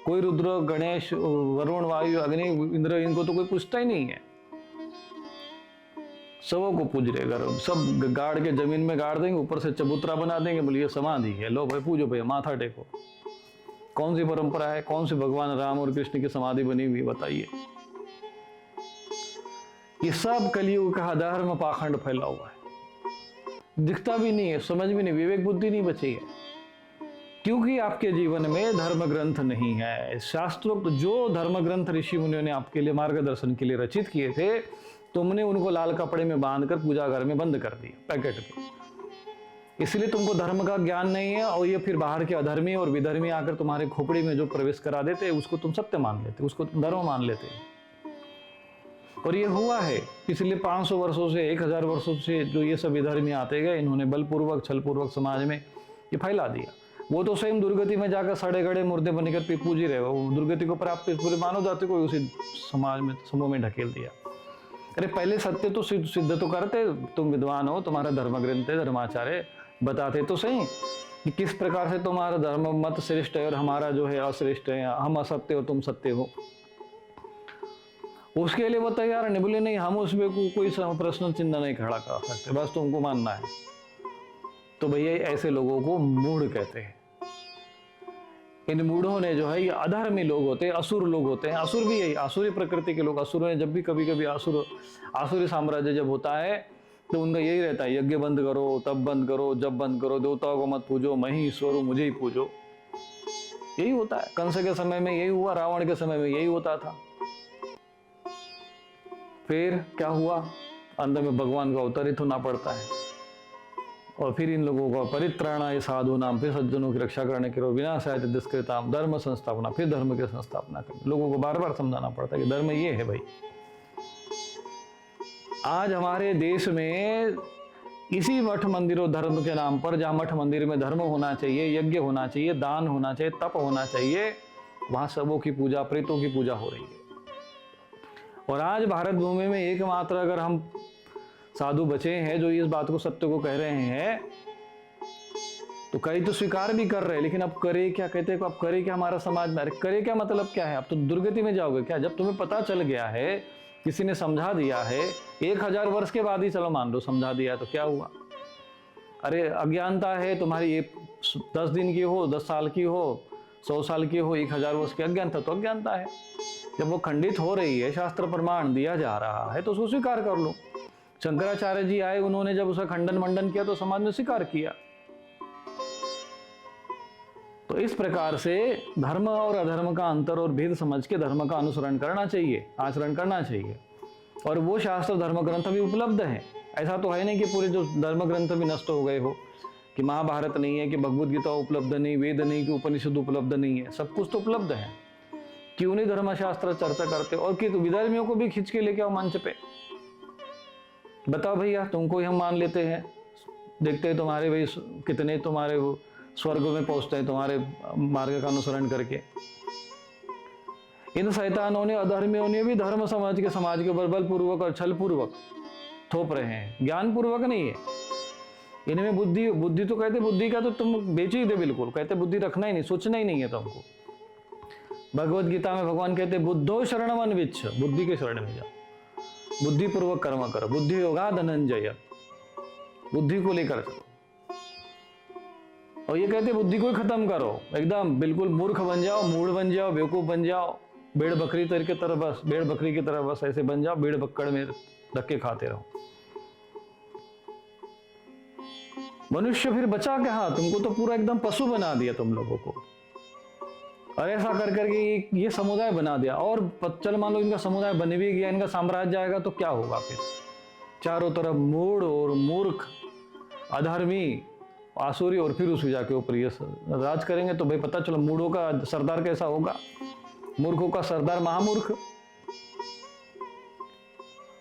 कोई रुद्र, गणेश, वरुण, वायु, अग्नि, इंद्र, इनको तो कोई पूछता ही नहीं है। सबों को पूज रहे, घर सब गाड़ के जमीन में गाड़ देंगे, ऊपर से चबूतरा बना देंगे, बोलिए समाधि है, लो भाई पूजो भाई, माथा टेको। कौन सी परंपरा है? कौन सी भगवान राम और कृष्ण की समाधि बनी हुई, बताइए। ये सब कलयुग का अधर्म पाखंड फैला हुआ है, दिखता भी नहीं है, समझ भी नहीं, विवेक बुद्धि नहीं बची है, क्योंकि आपके जीवन में धर्म ग्रंथ नहीं है। शास्त्रोक्त जो धर्म ग्रंथ ऋषि मुनियों ने आपके लिए मार्गदर्शन के लिए रचित किए थे, तुमने उनको लाल कपड़े में बांधकर पूजा घर में बंद कर दिया, पैकेट में। इसलिए तुमको धर्म का ज्ञान नहीं है, और ये फिर बाहर के अधर्मी और विधर्मी आकर तुम्हारे खोपड़ी में जो प्रवेश करा देते, उसको तुम सत्य मान लेते, उसको तुम धर्म मान लेते। और ये हुआ है पिछले 500 वर्षों से, 1000 वर्षों से, जो ये सब विधर्मी आते गए, इन्होंने बलपूर्वक छलपूर्वक समाज में ये फैला दिया। वो तो स्वयं दुर्गति में जाकर सड़े गड़े मुर्दे बनकर पूज ही रहे हो, दुर्गति को प्राप्त पूरे मानव जाति को उसी समाज में, समूह में ढकेल दिया। अरे पहले सत्य तो सिद्ध तो करते, तुम विद्वान हो, तुम्हारा धर्म ग्रंथ है, धर्माचार्य, बताते तो सही कि किस प्रकार से तुम्हारा धर्म मत श्रेष्ठ है और हमारा जो है अश्रेष्ठ है, हम असत्य और तुम सत्य हो। उसके लिए वो तैयार नहीं, बोले नहीं हम उसमें कोई प्रश्न चिन्ह नहीं खड़ा कर सकते, बस तुमको मानना है। तो भैया ऐसे लोगों को मूढ़ कहते हैं। इन मूढ़ों ने जो है, ये अधर्मी लोग होते हैं, असुर लोग होते हैं। असुर भी यही आसुरी प्रकृति के लोग। असुर ने जब भी कभी कभी आसुरी साम्राज्य जब होता है तो उनका यही रहता है, यज्ञ बंद करो, तब बंद करो, जब बंद करो, देवताओं को मत पूजो, मैं ही ईश्वर हूं, मुझे ही पूजो। यही होता है। कंस के समय में यही हुआ, रावण के समय में यही होता था। फिर क्या हुआ, अंत में भगवान को अवतरित होना पड़ता है, और फिर इन लोगों को परित्राणाय साधु नाम, फिर सज्जनों की रक्षा करने के लिए विनाशाय दुष्कृताम, धर्म संस्थापना, फिर धर्म की संस्थापना करनी। लोगों को बार बार समझाना पड़ता है कि धर्म ये है भाई। आज हमारे देश में इसी मठ मंदिरों धर्म के नाम पर, जहाँ मठ मंदिर में धर्म होना चाहिए, यज्ञ होना चाहिए, दान होना चाहिए, तप होना चाहिए, वहां सबों की पूजा, प्रेतों की पूजा हो रही है। और आज भारत भूमि में एकमात्र अगर हम साधु बचे हैं जो इस बात को, सत्य को कह रहे हैं, तो कई तो स्वीकार भी कर रहे हैं, लेकिन अब करे क्या? कहते हैं अब करे क्या हमारा समाज में? अरे करे क्या मतलब क्या है? अब तो दुर्गति में जाओगे क्या? जब तुम्हें पता चल गया है, किसी ने समझा दिया है, 1000 वर्ष के बाद ही चलो मान लो समझा दिया है, तो क्या हुआ? अरे अज्ञानता है तुम्हारी, ये 10 दिन की हो, 10 साल की हो, 100 साल की हो, 1000 वर्ष की अज्ञानता तो अज्ञानता है। जब वो खंडित हो रही है, शास्त्र प्रमाण दिया जा रहा है, तो उसको स्वीकार कर लो। शंकराचार्य जी आए, उन्होंने जब उसका खंडन मंडन किया तो समाज ने स्वीकार किया। तो इस प्रकार से धर्म और अधर्म का अंतर और भेद समझ के धर्म का अनुसरण करना चाहिए, आचरण करना चाहिए। और वो शास्त्र धर्म ग्रंथ भी उपलब्ध है। ऐसा तो है नहीं कि पूरे जो धर्म ग्रंथ भी नष्ट हो गए हो, कि महाभारत नहीं है, कि भगवद गीता उपलब्ध नहीं, वेद नहीं, कि उपनिषद उपलब्ध नहीं है। सब कुछ तो उपलब्ध है। क्यों नहीं धर्मशास्त्र चर्चा करते? और कि विधर्मियों को भी खींच के लेके आओ मंच पे, बताओ भैया तुमको ही हम मान लेते हैं, देखते हैं तुम्हारे भाई कितने तुम्हारे स्वर्ग में पहुंचते हैं तुम्हारे मार्ग का अनुसरण करके। इन शैतानों ने, अधर्मियों ने भी धर्म समझ के समाज के ऊपर बलपूर्वक और छल पूर्वक थोप रहे हैं, ज्ञान पूर्वक नहीं है। इनमें बुद्धि तो कहते, बुद्धि का तो तुम बेच ही दे बिल्कुल, कहते बुद्धि रखना ही नहीं, सोचना ही नहीं है तुमको। भगवत गीता में भगवान कहते बुद्धो शरणम अन्विच्छ, बुद्धि के शरण में जाओ, बुद्धि पूर्वक कर्म करो, बुद्धि योगा धनंजय, बुद्धि को लेकर चलो। और ये कहते बुद्धि को ही खत्म करो, एकदम बिल्कुल मूर्ख बन जाओ, मूढ़ बन जाओ, बेवकूफ बन जाओ, भेड़ बकरी की तरह बस, भेड़ बकरी की तरह बस ऐसे बन जाओ, भेड़ बक्कड़ में धक्के खाते रहो। मनुष्य फिर बचा क्या? तुमको तो पूरा एकदम पशु बना दिया तुम लोगों को। और ऐसा कर करके ये समुदाय बना दिया। और चल मान लो इनका समुदाय बन भी गया, इनका साम्राज्य आएगा तो क्या होगा फिर? चारों तरफ मूढ़ और मूर्ख, अधर्मी आसुरी और फिर उस विजा के ऊपर ये राज करेंगे, तो भाई पता चलो मूढ़ों का सरदार कैसा होगा, मूर्खों का सरदार महामूर्ख।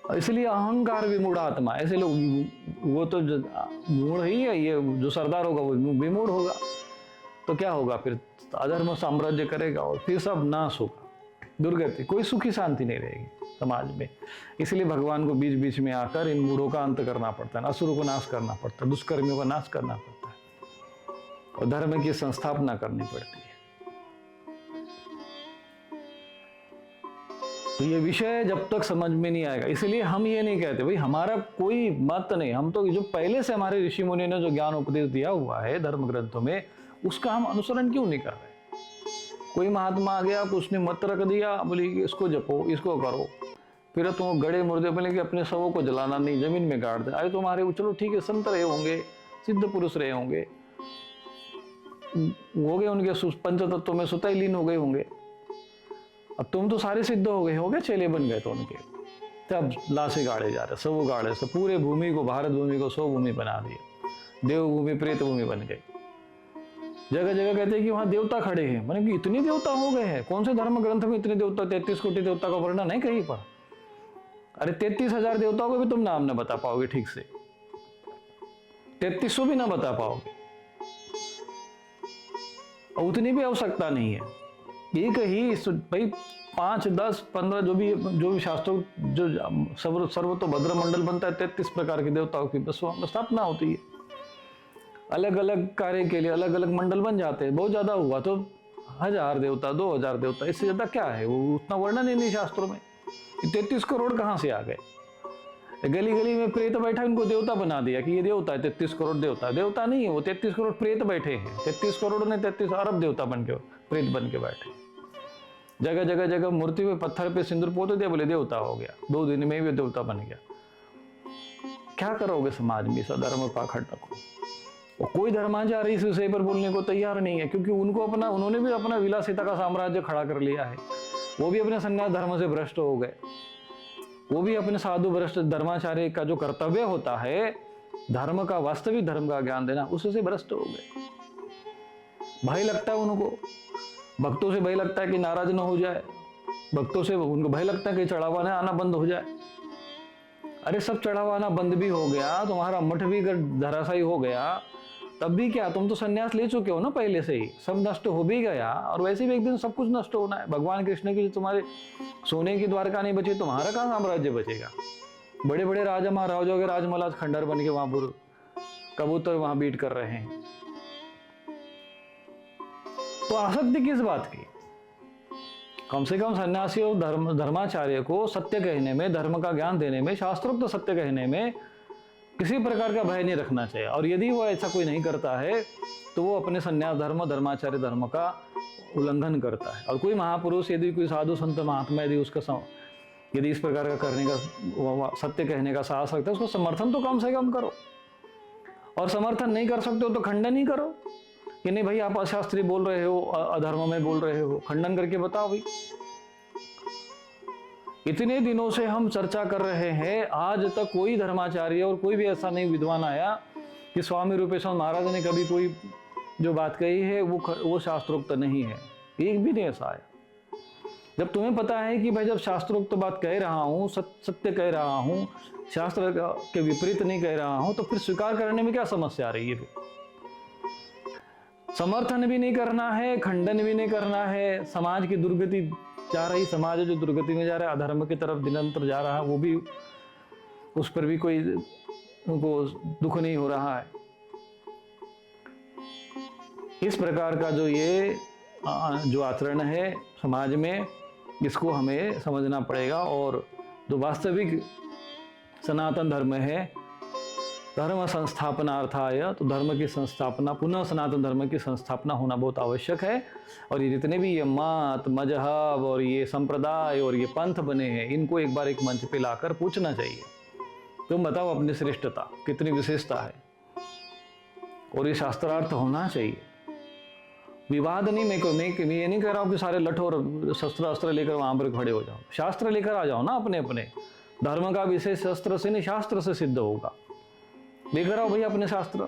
इसलिए अहंकार विमूढ़ आत्मा, ऐसे लोग, वो तो मूढ़ ही है, ये जो सरदार होगा वो विमूढ़ होगा, तो क्या होगा फिर, अधर्म साम्राज्य करेगा और फिर सब नाश होगा, दुर्गति, कोई सुखी शांति नहीं रहेगी समाज में। इसलिए भगवान को बीच बीच में आकर इन मूढ़ों का अंत करना पड़ता है, असुरों को नाश करना पड़ता है, दुष्कर्मियों का नाश करना पड़ता है और धर्म की संस्थापना करनी पड़ती है। तो ये विषय जब तक समझ में नहीं आएगा, इसलिए हम ये नहीं कहते भाई हमारा कोई मत नहीं, हम तो जो पहले से हमारे ऋषि मुनि ने जो ज्ञान उपदेश दिया हुआ है धर्म ग्रंथों में, उसका हम अनुसरण क्यों नहीं कर रहे। कोई महात्मा आ गया, उसने मत रख दिया, बोले इसको जपो, इसको करो, फिर तुम गड़े मुर्दे बोले कि अपने शवों को जलाना नहीं, जमीन में गाड़ दे। अरे तुम्हारे चलो ठीक है, संत रहे होंगे, सिद्ध पुरुष रहे होंगे, उनके पंच तत्व में स्वतः लीन हो गए होंगे, अब तुम तो सारे सिद्ध हो गए चेले बन गए, तो उनके तब लाशें गाड़े जा रहे, सब गाड़े, सब पूरे भूमि को, भारत भूमि को 100 भूमि बना दिया, देवभूमि प्रेत भूमि बन गई। जगह जगह कहते हैं कि वहां देवता खड़े हैं, मैंने कि इतने देवता हो गए हैं, कौन से धर्म ग्रंथ में इतने देवता, 33 कोटि देवता का वर्णन नहीं कहीं पर। अरे 33,000 देवताओं को भी तुम नाम ना बता पाओगे ठीक से, 3300 भी ना बता पाओगे, उतनी भी आवश्यकता नहीं है। एक ही भाई 5, 10, 15 जो भी शास्त्रों जो सर्वतो भद्र मंडल बनता है, 33 प्रकार के देवताओं की बस स्थापना होती है। अलग अलग कार्य के लिए अलग अलग मंडल बन जाते हैं, बहुत ज्यादा हुआ तो 1000 देवता, 2000 देवता, इससे ज्यादा क्या है, वो उतना वर्णन ही नहीं शास्त्रों में। 33 करोड़ कहाँ से आ गए, गली गली में प्रेत बैठा, उनको देवता बना दिया कि ये देवता है, 33 करोड़ देवता, देवता नहीं है वो, 33 करोड़ प्रेत बैठे हैं, 33 करोड़ ने 33 अरब देवता बन के, प्रेत बन के बैठे। जगह जगह जगह मूर्ति पे पत्थर पे सिंदूर पोत दिया, बोले देवता हो गया, 2 दिन में ही देवता बन गया। क्या करोगे समाज में, सधर्म पाखंड को। और कोई धर्माचार्य इस विषय पर बोलने को तैयार नहीं है, क्योंकि उन्होंने भी अपना विलासिता का साम्राज्य खड़ा कर लिया है, वो भी अपने संन्यास धर्म से भ्रष्ट हो गए, वो भी अपने साधु भ्रष्ट धर्माचार्य का जो कर्तव्य होता है धर्म का, वास्तविक धर्म का ज्ञान देना, उससे भ्रष्ट हो गए। भय लगता है उनको, भक्तों से भय लगता है कि नाराज न हो जाए, भक्तों से उनको भय लगता है कि चढ़ावा न आना बंद हो जाए। अरे सब चढ़ावा आना बंद भी हो गया, तुम्हारा मठ भी धराशायी हो गया, तब भी क्या, तुम तो संन्यास ले चुके हो ना पहले से ही, सब नष्ट हो भी गया, और वैसे भी एक दिन सब कुछ नष्ट होना है। भगवान कृष्ण की तुम्हारे सोने की द्वारका नहीं बची, तुम्हारा कहाँ साम्राज्य बचेगा। बड़े बड़े राजा महाराजाओं के राजमहाराज खंडर बन के वहां कबूतर वहां बीट कर रहे हैं, तो आसक्ति किस बात की। कम से कम सन्यासी और धर्माचार्य को सत्य कहने में, धर्म का ज्ञान देने में, शास्त्रोक्त तो सत्य कहने में किसी प्रकार का भय नहीं रखना चाहिए। और यदि वो ऐसा कोई नहीं करता है तो वो अपने सन्यास धर्म, धर्माचार्य धर्म का उल्लंघन करता है। और कोई महापुरुष, यदि कोई साधु संत महात्मा यदि इस प्रकार का करने का, सत्य कहने का साहस रखता है, उसको समर्थन तो कम से कम करो। और समर्थन नहीं कर सकते हो तो खंडन ही करो कि नहीं भाई आप अशास्त्रीय बोल रहे हो, अधर्म में बोल रहे हो, खंडन करके बताओ भाई। इतने दिनों से हम चर्चा कर रहे हैं, आज तक कोई धर्माचार्य और कोई भी ऐसा नहीं विद्वान आया कि स्वामी रूपेश्वर महाराज ने कभी कोई जो बात कही है वो शास्त्रोक्त नहीं है, एक भी नहीं ऐसा आया। जब तुम्हें पता है कि भाई जब शास्त्रोक्त बात कह रहा हूँ, सत्य कह रहा हूँ, शास्त्र के विपरीत नहीं कह रहा हूँ, तो फिर स्वीकार करने में क्या समस्या आ रही है। फिर समर्थन भी नहीं करना है, खंडन भी नहीं करना है। समाज की दुर्गति जा रही, समाज जो दुर्गति में जा रहा है, अधर्म की तरफ निरंतर जा रहा है, वो भी, उस पर भी कोई उनको दुख नहीं हो रहा है। इस प्रकार का जो आचरण है समाज में, इसको हमें समझना पड़ेगा। और जो वास्तविक सनातन धर्म है, धर्म संस्थापनार्थाय, तो धर्म की संस्थापना, पुनः सनातन धर्म की संस्थापना होना बहुत आवश्यक है। और ये जितने भी ये मत, मजहब और ये संप्रदाय और ये पंथ बने हैं, इनको एक बार एक मंच पे लाकर पूछना चाहिए, तुम बताओ अपनी श्रेष्ठता कितनी विशेषता है। और ये शास्त्रार्थ होना चाहिए, विवाद नहीं। मैं ये नहीं कह रहा हूँ कि सारे लठ और शस्त्र लेकर वहां पर खड़े हो जाओ, शास्त्र लेकर आ जाओ ना अपने अपने। धर्म का विषय शस्त्र से नहीं, शास्त्र से सिद्ध होगा। लेकर आओ भैया अपने शास्त्र,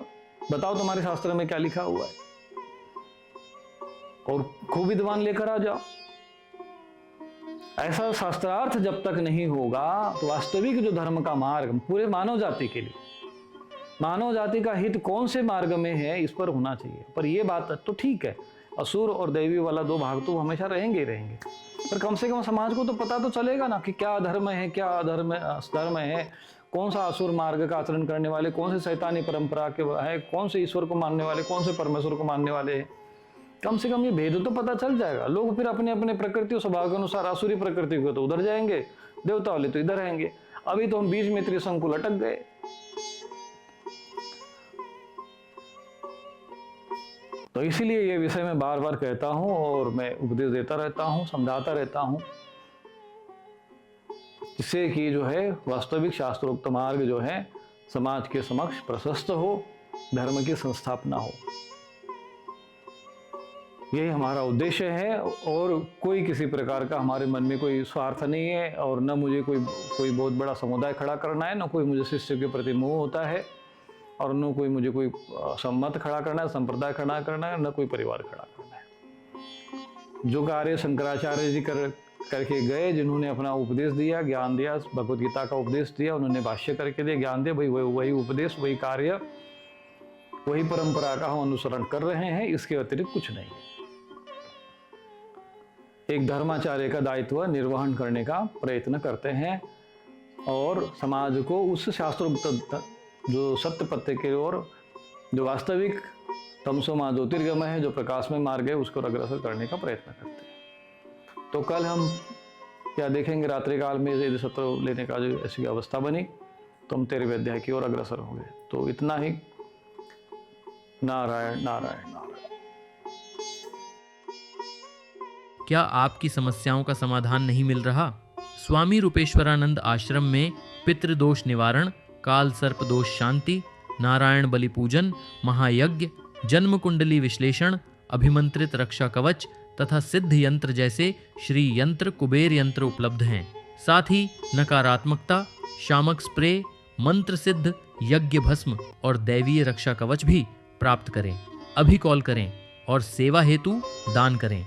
बताओ तुम्हारे शास्त्र में क्या लिखा हुआ है, और खूब विद्वान लेकर आ जाओ। ऐसा शास्त्रार्थ जब तक नहीं होगा तो वास्तविक जो धर्म का मार्ग पूरे मानव जाति के लिए, मानव जाति का हित कौन से मार्ग में है इस पर होना चाहिए। पर यह बात तो ठीक है, असुर और दैवी वाला दो भाग तो हमेशा रहेंगे ही रहेंगे, पर कम से कम समाज को तो पता तो चलेगा ना कि क्या धर्म है, क्या धर्म है, कौन सा असुर मार्ग का आचरण करने वाले, कौन से शैतानी परंपरा के है, कौन से ईश्वर को मानने वाले, कौन से परमेश्वर को मानने वाले हैं। कम से कम ये भेद तो पता चल जाएगा। लोग फिर अपने अपने प्रकृति और स्वभाव के अनुसार आसुरी प्रकृति को तो उधर जाएंगे, देवता वाले तो इधर रहेंगे। अभी तो हम बीच में त्रिशंकु लटक गए। तो इसीलिए ये विषय मैं बार बार कहता हूं और मैं उपदेश देता रहता हूं, समझाता रहता हूं, जिससे कि जो है वास्तविक शास्त्रोक्त मार्ग जो है समाज के समक्ष प्रशस्त हो, धर्म की संस्थापना हो। यही हमारा उद्देश्य है और कोई किसी प्रकार का हमारे मन में कोई स्वार्थ नहीं है, और न मुझे कोई बहुत बड़ा समुदाय खड़ा करना है, न कोई मुझे शिष्य के प्रति मोह होता है, और न कोई मुझे कोई सम्मत खड़ा करना है, संप्रदाय खड़ा करना है, न कोई परिवार खड़ा करना है। जो कार्य शंकराचार्य जी करके गए, जिन्होंने अपना उपदेश दिया, ज्ञान दिया, भगवद गीता का उपदेश दिया, उन्होंने भाष्य करके दिया, ज्ञान दिया, भाई वही उपदेश, वही कार्य, वही परंपरा का हम अनुसरण कर रहे हैं, इसके अतिरिक्त कुछ नहीं है। एक धर्माचार्य का दायित्व निर्वहन करने का प्रयत्न करते हैं और समाज को उस शास्त्रोक्त जो सत्य पथ्य के ओर, जो वास्तविक तमसो मां ज्योतिर्गमय है, जो प्रकाशमय मार्ग है, उसको अग्रसर करने का प्रयत्न करते हैं। तो कल हम क्या देखेंगे, रात्रि काल में यदि सत्र लेने का जो ऐसी अवस्था बनी तो हम 13वें अध्याय की ओर अग्रसर होंगे। तो इतना ही। नारायण नारायण नारायण। क्या आपकी समस्याओं का समाधान नहीं मिल रहा? स्वामी रूपेश्वरानंद आश्रम में पितृदोष निवारण, काल सर्प दोष शांति, नारायण बलि पूजन, महायज्ञ, जन्म कुंडली विश्लेषण, अभिमंत्रित रक्षा कवच तथा सिद्ध यंत्र जैसे श्री यंत्र, कुबेर यंत्र उपलब्ध हैं। साथ ही नकारात्मकता, शामक स्प्रे, मंत्र सिद्ध यज्ञ भस्म और दैवीय रक्षा कवच भी प्राप्त करें। अभी कॉल करें और सेवा हेतु दान करें।